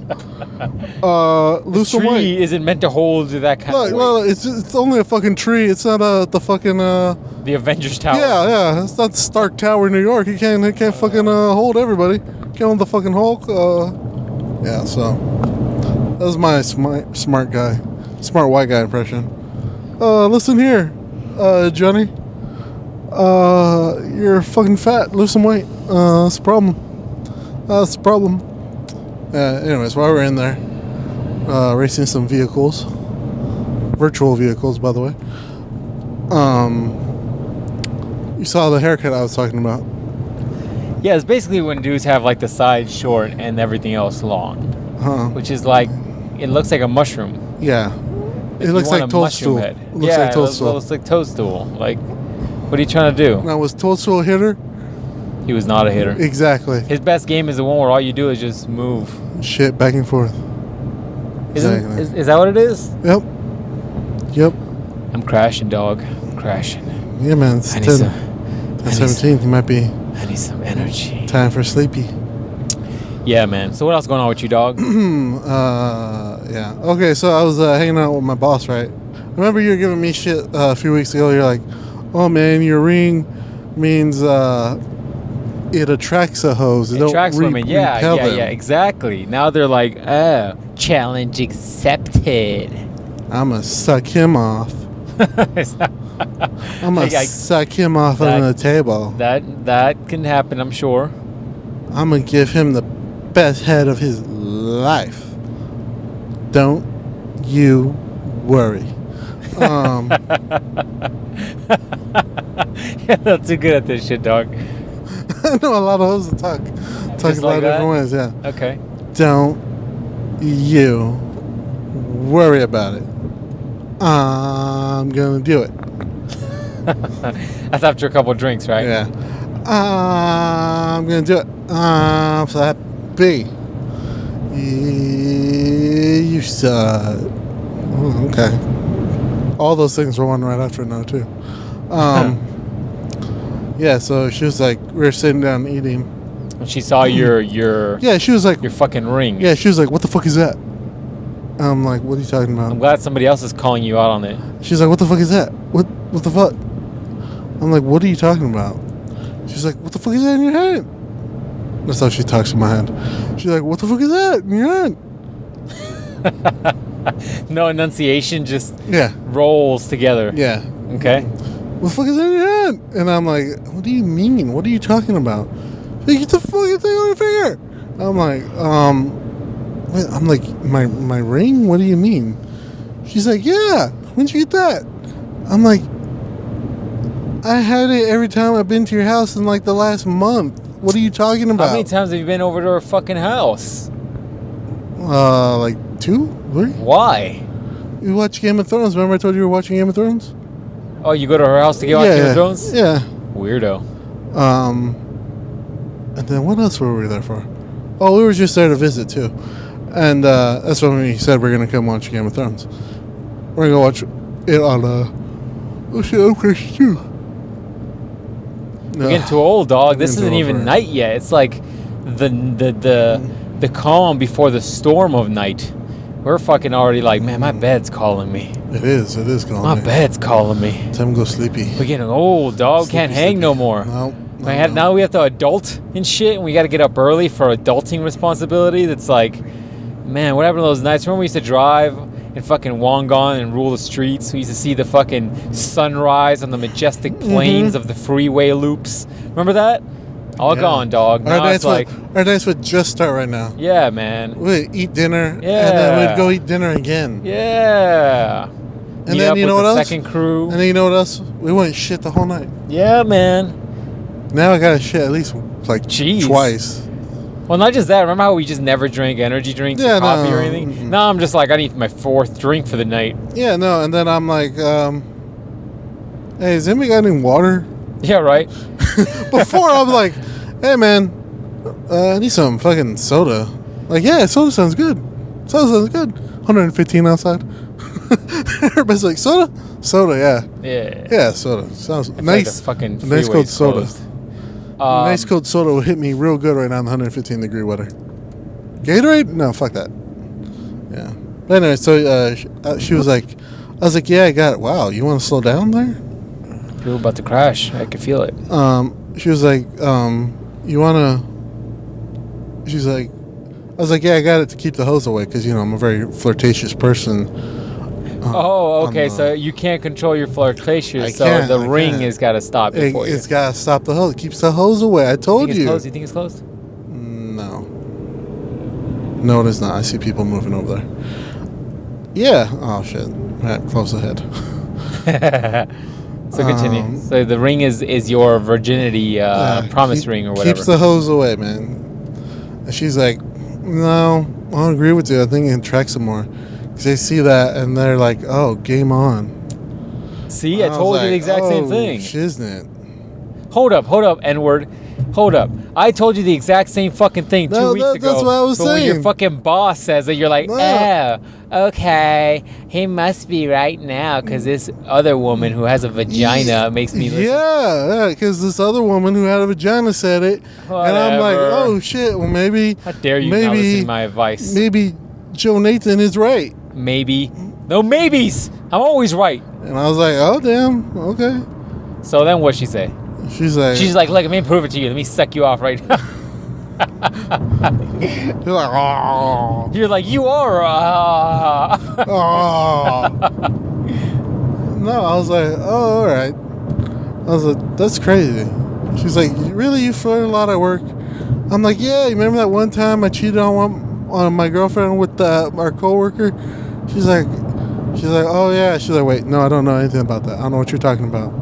lose some weight. Tree isn't meant to hold that kind of weight. Look, it's only a fucking tree. It's not the fucking the Avengers Tower. Yeah. It's not Stark Tower, New York. It can't fucking hold everybody. Can't hold the fucking Hulk. Yeah. So that was my smart white guy impression. Listen here, Johnny. You're fucking fat. Lose some weight. That's a problem. That's the problem. Anyways, while we're in there, racing some vehicles, virtual vehicles, by the way. You saw the haircut I was talking about. Yeah, it's basically when dudes have like the sides short and everything else long, which is like it looks like a mushroom. Yeah, it looks like toadstool. It looks like toadstool. It looks like toadstool. Like, what are you trying to do? Now, was toadstool a hitter? He was not a hitter. Exactly. His best game is the one where all you do is just move. Shit, back and forth. Exactly. Is that what it is? Yep. I'm crashing, dog. I'm crashing. Yeah, man. It's 17th. You might be. I need some energy. Time for sleepy. Yeah, man. So what else going on with you, dog? Yeah. Okay, so I was hanging out with my boss, right? Remember you were giving me shit a few weeks ago. You're like, oh, man, your ring means it attracts a hose. It attracts women. Yeah, exactly. Now they're like, oh, challenge accepted. I'm going to suck him off. I'm going to suck him off on the table. That can happen, I'm sure. I'm going to give him the best head of his life. Don't you worry. You're not too good at this shit, dog. I know a lot of hoes that talk a lot of different ways, yeah. Okay. Don't you worry about it. I'm going to do it. That's after a couple drinks, right? Yeah. I'm going to do it. I'm so happy. You suck. Okay. All those things were one right after another, too. Yeah, so she was like, we were sitting down eating. And she saw your yeah, she was like, your fucking ring. Yeah, she was like, what the fuck is that? I'm like, what are you talking about? I'm glad somebody else is calling you out on it. She's like, what the fuck is that? What the fuck? I'm like, what are you talking about? She's like, what the fuck is that in your hand? That's how she talks in my hand. She's like, what the fuck is that in your hand? No enunciation, just yeah, rolls together. Yeah. Okay. What the fuck is that in your hand? And I'm like, what do you mean? What are you talking about? Like, get the fucking thing on your finger. I'm like, wait, I'm like, my ring? What do you mean? She's like, yeah. When'd you get that? I'm like, I had it every time I've been to your house in like the last month. What are you talking about? How many times have you been over to her fucking house? Like 2, 3. Why? You watch Game of Thrones. Remember I told you we were watching Game of Thrones? Oh, you go to her house to get watch Game of Thrones? Yeah. Weirdo. And then what else were we there for? Oh, we were just there to visit too. And that's when we said we're going to come watch Game of Thrones. We're going to go watch it on oh shit, I'm crazy too. We're getting too old, dog. This isn't even night yet. It's like the calm before the storm of night. We're fucking already like, man, my bed's calling me. It is calling me. My bed's calling me. Time to go sleepy. We're getting old, dog. Can't hang no more. No. Now we have to adult and shit, and we got to get up early for adulting responsibility. That's like, man, what happened to those nights? Remember we used to drive in fucking Wongon and rule the streets? We used to see the fucking sunrise on the majestic plains of the freeway loops. Remember that? All gone, dog. Now it's like... Our nights would just start right now. Yeah, man. We'd eat dinner, and then we'd go eat dinner again. Yeah. And then you know what else? Second crew. And then you know what else? We went shit the whole night. Yeah, man. Now I got to shit at least like twice. Well, not just that. Remember how we just never drank energy drinks or coffee or anything? Mm-hmm. Now I'm just like, I need my fourth drink for the night. Yeah, no. And then I'm like, hey, has anybody got any water? Yeah, right. Before I'm like, hey, man, I need some fucking soda. Like, yeah, soda sounds good. Soda sounds good. 115 outside. Everybody's like, soda? Soda, yeah. Yeah. Yeah, soda. Sounds nice. Like fucking nice cold soda. Closed. Nice cold soda will hit me real good right now in the 115 degree weather. Gatorade? No, fuck that. Yeah. But anyway, so she was like, I was like, yeah, I got it. Wow, you want to slow down there? You're about to crash. I can feel it. She was like, you want to... She's like, I was like, yeah, I got it to keep the hose away because, you know, I'm a very flirtatious person. Okay, so you can't control your flirtation, so the ring has got to stop it for you. It's got to stop the hose. It keeps the hose away. I told you. You think it's closed? No. No, it is not. I see people moving over there. Yeah. Oh, shit. Right, close ahead. So continue. So the ring is your virginity promise ring or whatever. Keeps the hose away, man. And she's like, no, I don't agree with you. I think it attracts them more. Because they see that and they're like, oh, game on. See, I told you the exact same thing. Shiznit. Hold up, N-word. Hold up. I told you the exact same fucking thing 2 weeks ago. That's what I was saying. When your fucking boss says it, you're like, oh, okay. He must be right now because this other woman who has a vagina makes me listen. Yeah, because this other woman who had a vagina said it. Whatever. And I'm like, oh, shit. Well, maybe. How dare you not listen to my advice? Maybe Joe Nathan is right. Maybe. No maybes. I'm always right. And I was like, oh, damn. Okay. So then what'd she say? She's like, look, let me prove it to you. Let me suck you off right now. You're like, oh. You're like, you are. Oh. No, I was like, oh, all right. I was like, that's crazy. She's like, really? You flirt a lot at work? I'm like, yeah. You remember that one time I cheated on my girlfriend with our coworker? She's like, oh yeah. She's like, wait, no, I don't know anything about that. I don't know what you're talking about.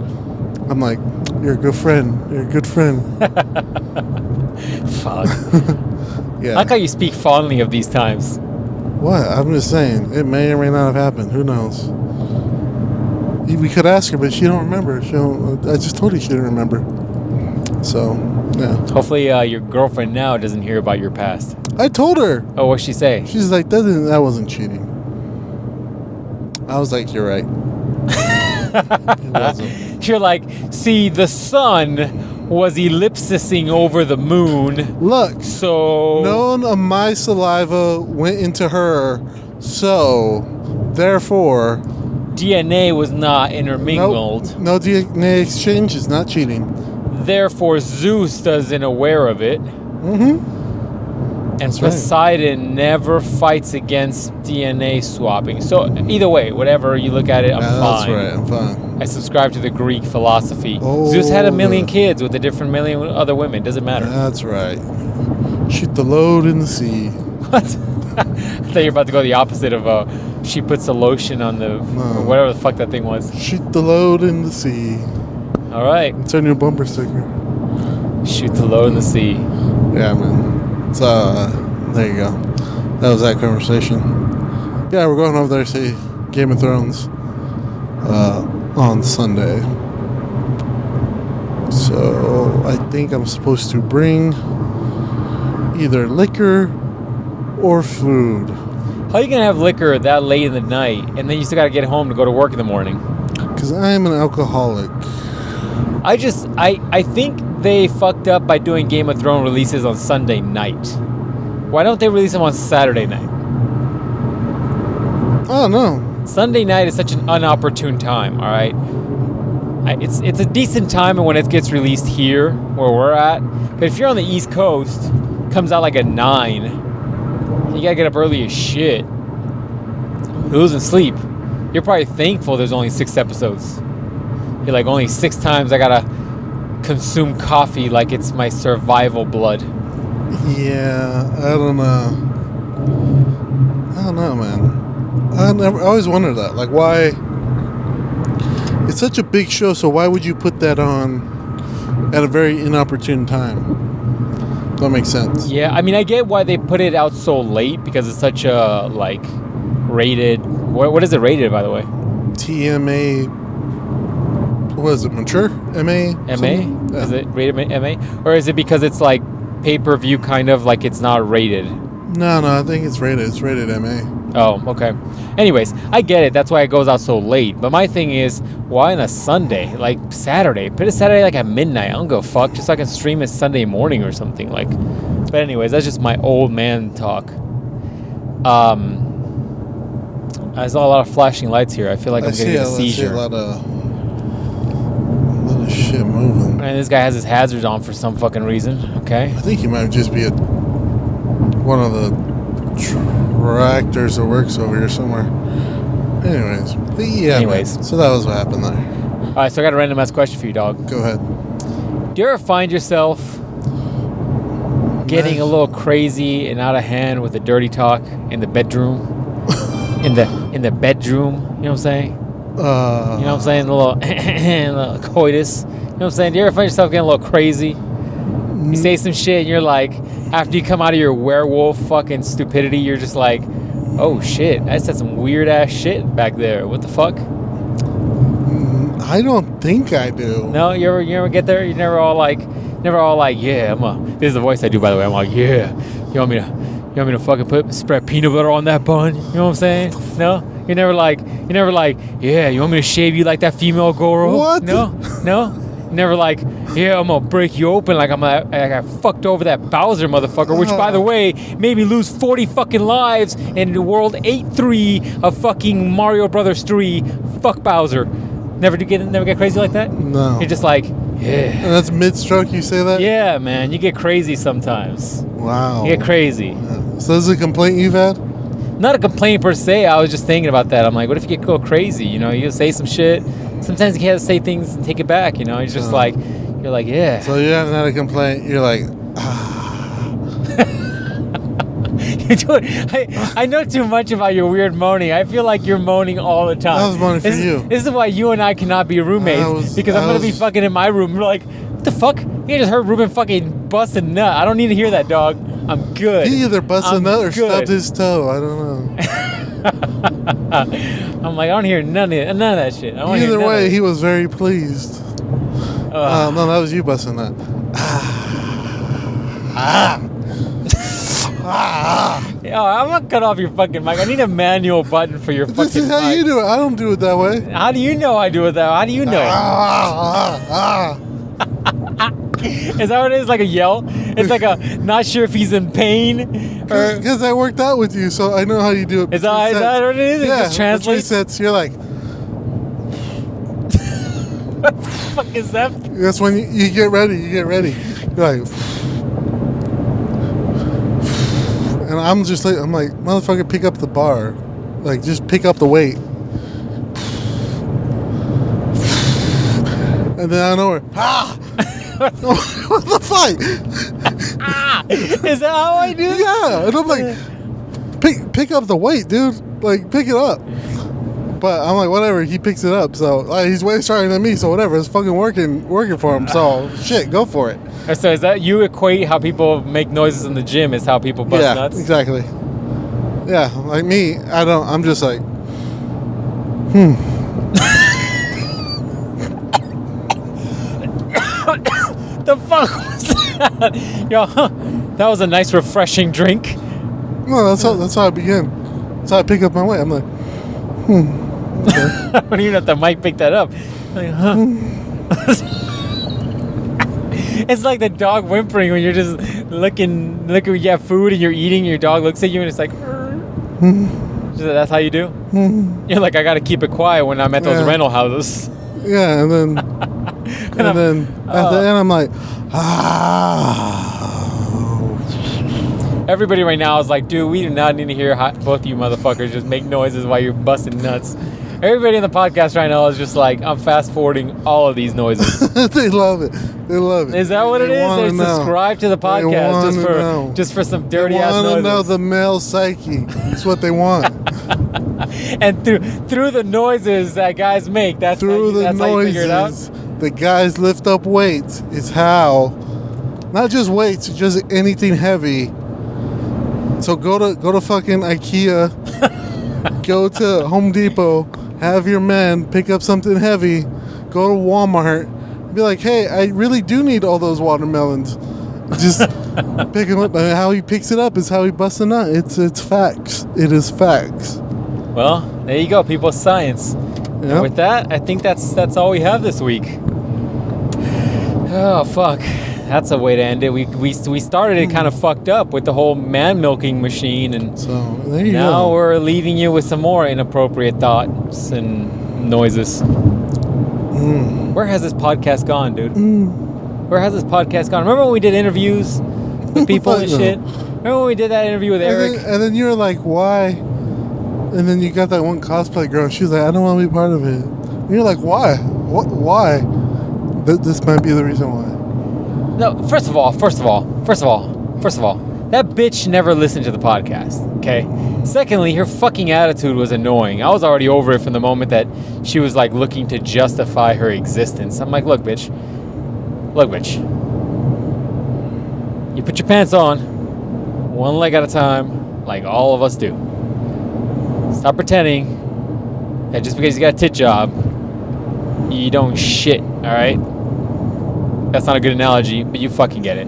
I'm like, you're a good friend. You're a good friend. Fuck. Yeah. I like how you speak fondly of these times. What? I'm just saying, it may or may not have happened. Who knows? We could ask her, but she don't remember. I just told you she didn't remember. So, yeah. Hopefully your girlfriend now doesn't hear about your past. I told her. Oh, what'd she say? She's like, that wasn't cheating. I was like, you're right. It wasn't. You're like, see, the sun was ellipsing over the moon. Look, so none of my saliva went into her, so therefore DNA was not intermingled. No DNA exchange is not cheating. Therefore, Zeus isn't aware of it. Mm-hmm. And Poseidon never fights against DNA swapping. So either way, whatever you look at it, I'm fine. That's right, I'm fine. I subscribe to the Greek philosophy. Zeus had a million kids with a different million other women. Doesn't matter. That's right. Shoot the load in the sea. What? I thought you were about to go the opposite of she puts a lotion on the or whatever the fuck that thing was. Shoot the load in the sea. All right. It's our new bumper sticker. Shoot the load in the sea. Yeah, man. So, there you go. That was that conversation. Yeah, we're going over there to see Game of Thrones on Sunday. So, I think I'm supposed to bring either liquor or food. How are you gonna have liquor that late in the night, and then you still gotta get home to go to work in the morning? Because I am an alcoholic. I think they fucked up by doing Game of Thrones releases on Sunday night. Why don't they release them on Saturday night? Oh, no. Sunday night is such an inopportune time, all right? It's a decent time when it gets released here, where we're at. But if you're on the East Coast, it comes out like at 9. You gotta get up early as shit. You're losing sleep. You're probably thankful there's only 6 episodes. You're like, only 6 times I gotta consume coffee like it's my survival blood. Yeah, I don't know. Man. I always wondered that. Like, why? It's such a big show, so why would you put that on at a very inopportune time? That makes sense. Yeah, I mean, I get why they put it out so late, because it's such a, like, rated... What is it rated, by the way? TMA... What is it, mature? MA? MA? Yeah. Is it rated MA? Or is it because it's, like, pay-per-view kind of, like it's not rated? No, I think it's rated. It's rated MA. Oh, okay. Anyways, I get it. That's why it goes out so late. But my thing is, why on a Sunday? Like Saturday. Put it Saturday like at midnight. I don't go fuck. Just so I can stream it Sunday morning or something. Like. But anyways, that's just my old man talk. I saw a lot of flashing lights here. I feel like I'm getting a seizure. I see a lot of shit moving. And this guy has his hazards on for some fucking reason. Okay. I think he might just be one of the tractors that works over here somewhere. Anyways, so that was what happened there. All right, so I got a random ass question for you, dog. Go ahead. Do you ever find yourself getting a little crazy and out of hand with the dirty talk in the bedroom? in the bedroom, you know what I'm saying? You know what I'm saying? A little coitus. You know what I'm saying? Do you ever find yourself getting a little crazy? You say some shit and you're like, after you come out of your werewolf fucking stupidity, you're just like, oh shit, I said some weird ass shit back there. What the fuck? I don't think I do. No, you ever get there? You never all like, yeah, this is the voice I do, by the way. I'm like, yeah, you want me to fucking spread peanut butter on that bun? You know what I'm saying? No? You're never like, yeah, you want me to shave you like that female Goro? What? No? Never like, yeah, I'm gonna break you open like I fucked over that Bowser motherfucker, which, by the way, made me lose 40 fucking lives in the world 8-3 of fucking Mario Brothers 3. Fuck Bowser. Never get crazy like that? No. You're just like, yeah. And that's mid-stroke you say that? Yeah, man, you get crazy sometimes. Wow. You get crazy. Yeah. So this is a complaint you've had? Not a complaint per se. I was just thinking about that. I'm like, what if you go crazy? You know, you say some shit. Sometimes you can't say things and take it back. You know, it's just like, you're like, yeah. So you haven't had a complaint. You're like, I know too much about your weird moaning. I feel like you're moaning all the time. I was moaning for you. This is why you and I cannot be roommates. Because I'm going to be fucking in my room. You're like, what the fuck? You just heard Ruben fucking bust a nut. I don't need to hear that, dog. I'm good. He either busted a nut or stubbed his toe. I don't know. I'm like, I don't hear none of that shit. Either way, he was very pleased. No, that was you busting that. Yo, I'm gonna cut off your fucking mic. I need a manual button for your fucking mic. This is how you do it. I don't do it that way. How do you know I do it that way? How do you know? Is that what it is? Like a yell? It's like a not sure if he's in pain. Because I worked out with you, so I know how you do it. Is that what it is? Yeah, it just translates? 3 sets. You're like... What the fuck is that? That's when you get ready. You're like... And I'm just like, motherfucker, pick up the bar. Like, just pick up the weight. And then I know where, what the fuck? Is that how I do it? Yeah. And I'm like, pick up the weight, dude. Like, pick it up. But I'm like, whatever. He picks it up. So he's way stronger than me. So whatever. It's fucking working for him. So shit, go for it. So is that you equate how people make noises in the gym is how people bust nuts? Yeah, exactly. Yeah, like me, I'm just like, The fuck was that? Yo, that was a nice refreshing drink. No, that's how it began. That's how I pick up my weight. I'm like, okay. I don't even know if the mic picked that up. Like, huh? It's like the dog whimpering when you're just looking, you have food and you're eating, your dog looks at you and it's like, that's how you do? You're like, I got to keep it quiet when I'm at those rental houses. Yeah, and then and then at the end I'm like, Everybody right now is like, dude, we do not need to hear both of you motherfuckers just make noises while you're busting nuts. Everybody in the podcast right now is just like, I'm fast forwarding all of these noises. They love it. They love it. Is that what it is? They subscribe to the podcast just for some dirty ass noises. They want to know the male psyche. That's what they want. And through the noises that guys make, that's how you figure it out. The guys lift up weights. It's how, not just weights, just anything heavy. So go to fucking IKEA, go to Home Depot, have your men pick up something heavy, go to Walmart, be like, hey, I really do need all those watermelons. Just pick them up. And how he picks it up is how he busts a nut. It's facts. It is facts. Well, there you go, people. Science. Yep. And with that, I think that's all we have this week. Oh fuck. That's a way to end it. We started it kind of fucked up with the whole man milking machine, and so there you now go. We're leaving you with some more inappropriate thoughts and noises. Where has this podcast gone, dude? Where has this podcast gone? Remember when we did interviews with people and shit? Remember when we did that interview with Eric? And then you were like, why? And then you got that one cosplay girl. She was like, I don't want to be part of it. And you're like, why? What? Why? This might be the reason why. No, first of all, that bitch never listened to the podcast, okay? Secondly, her fucking attitude was annoying. I was already over it from the moment that she was, like, looking to justify her existence. I'm like, look, bitch. You put your pants on, one leg at a time, like all of us do. Stop pretending that just because you got a tit job, you don't shit, all right? That's not a good analogy, but you fucking get it.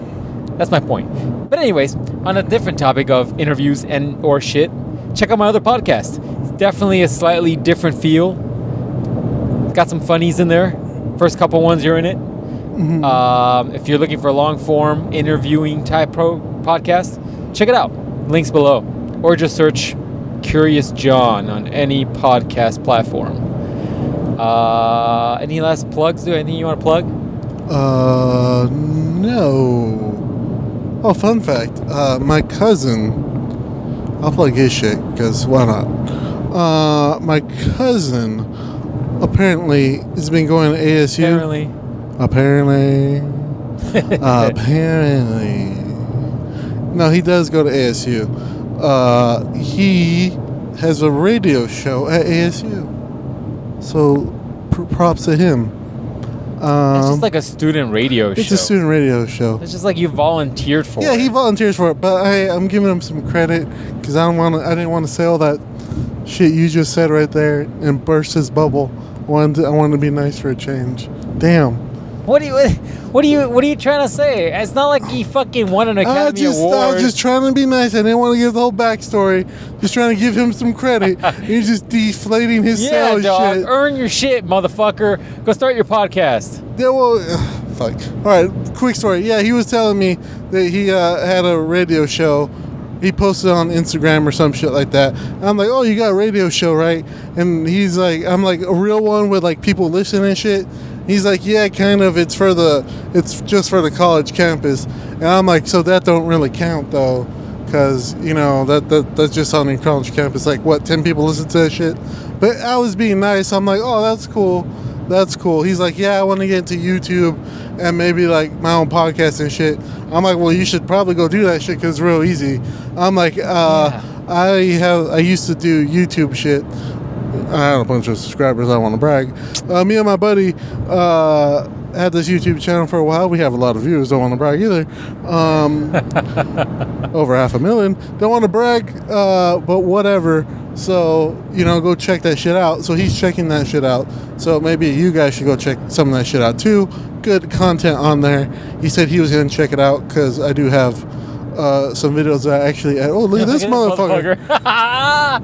That's my point. But anyways, on a different topic of interviews and or shit, check out my other podcast. It's definitely a slightly different feel. It's got some funnies in there. First couple ones you're in it. If you're looking for a long form interviewing type podcast, check it out. Links below. Or just search Curious John on any podcast platform. Any last plugs? Anything you want to plug? No. Oh, fun fact. My cousin, I'll plug his shit, because why not? My cousin apparently has been going to ASU. Apparently. No, he does go to ASU. He has a radio show at ASU. So, props to him. It's just like a student radio show. It's a student radio show. It's just like you volunteered for it. Yeah, he volunteers for it, but I'm giving him some credit because I didn't want to say all that shit you just said right there and burst his bubble. I wanted to be nice for a change. Damn. What are you trying to say? It's not like he fucking won an Academy Award. I was just trying to be nice. I didn't want to give the whole backstory. Just trying to give him some credit. You're just deflating his sales dog. shit. Earn your shit, motherfucker. Go start your podcast. Yeah, well, fuck. All right, quick story. Yeah, he was telling me that he had a radio show. He posted on Instagram or some shit like that. And I'm like, oh, you got a radio show, right? And he's like, I'm like, a real one with like people listening and shit. He's like, yeah, kind of. It's just for the college campus. And I'm like, so that don't really count though, because that's just on the college campus. Like, what, 10 people listen to that shit? But I was being nice. I'm like, oh, that's cool. That's cool. He's like, yeah, I want to get into YouTube and maybe like my own podcast and shit. I'm like, well, you should probably go do that shit because it's real easy. I'm like, I used to do YouTube shit. I had a bunch of subscribers. I don't want to brag. Me and my buddy had this YouTube channel for a while. We have a lot of views. Don't want to brag either. Over 500,000. Don't want to brag, but whatever. So, go check that shit out. So he's checking that shit out. So maybe you guys should go check some of that shit out too. Good content on there. He said he was going to check it out because I do have some videos that I actually. Oh, look at this motherfucker!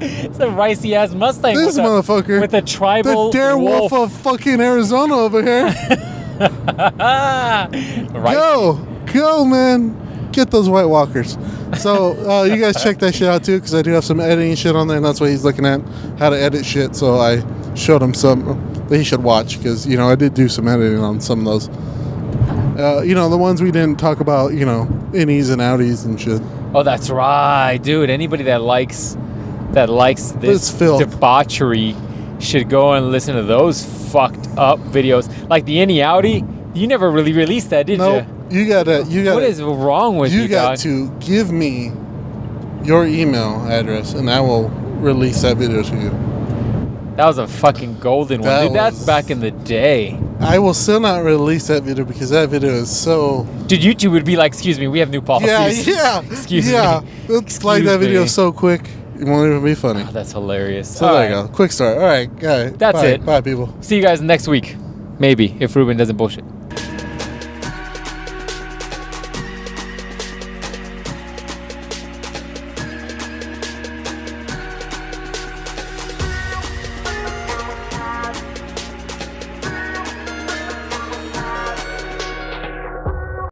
It's a ricey ass Mustang. This motherfucker with a tribal the dare wolf of fucking Arizona over here. Go, man! Get those White Walkers. So you guys check that shit out too, because I do have some editing shit on there, and that's what he's looking at, how to edit shit. So I showed him some that he should watch, because I did do some editing on some of those. The ones we didn't talk about, innies and outies and shit. Oh, that's right, dude. Anybody that likes this debauchery should go and listen to those fucked up videos. Like the innie outie, you never really released that, did you? You gotta. What is wrong with you? You got to give me your email address, and I will release that video to you. That was a fucking golden one, dude. That's back in the day. I will still not release that video because that video is so. Dude, YouTube would be like, "Excuse me, we have new policies." Yeah. Excuse me. Let's like that video so quick, it won't even be funny. Oh, that's hilarious. So there you go. Quick start. All right, guys. That's it. Bye, people. See you guys next week, maybe if Ruben doesn't bullshit.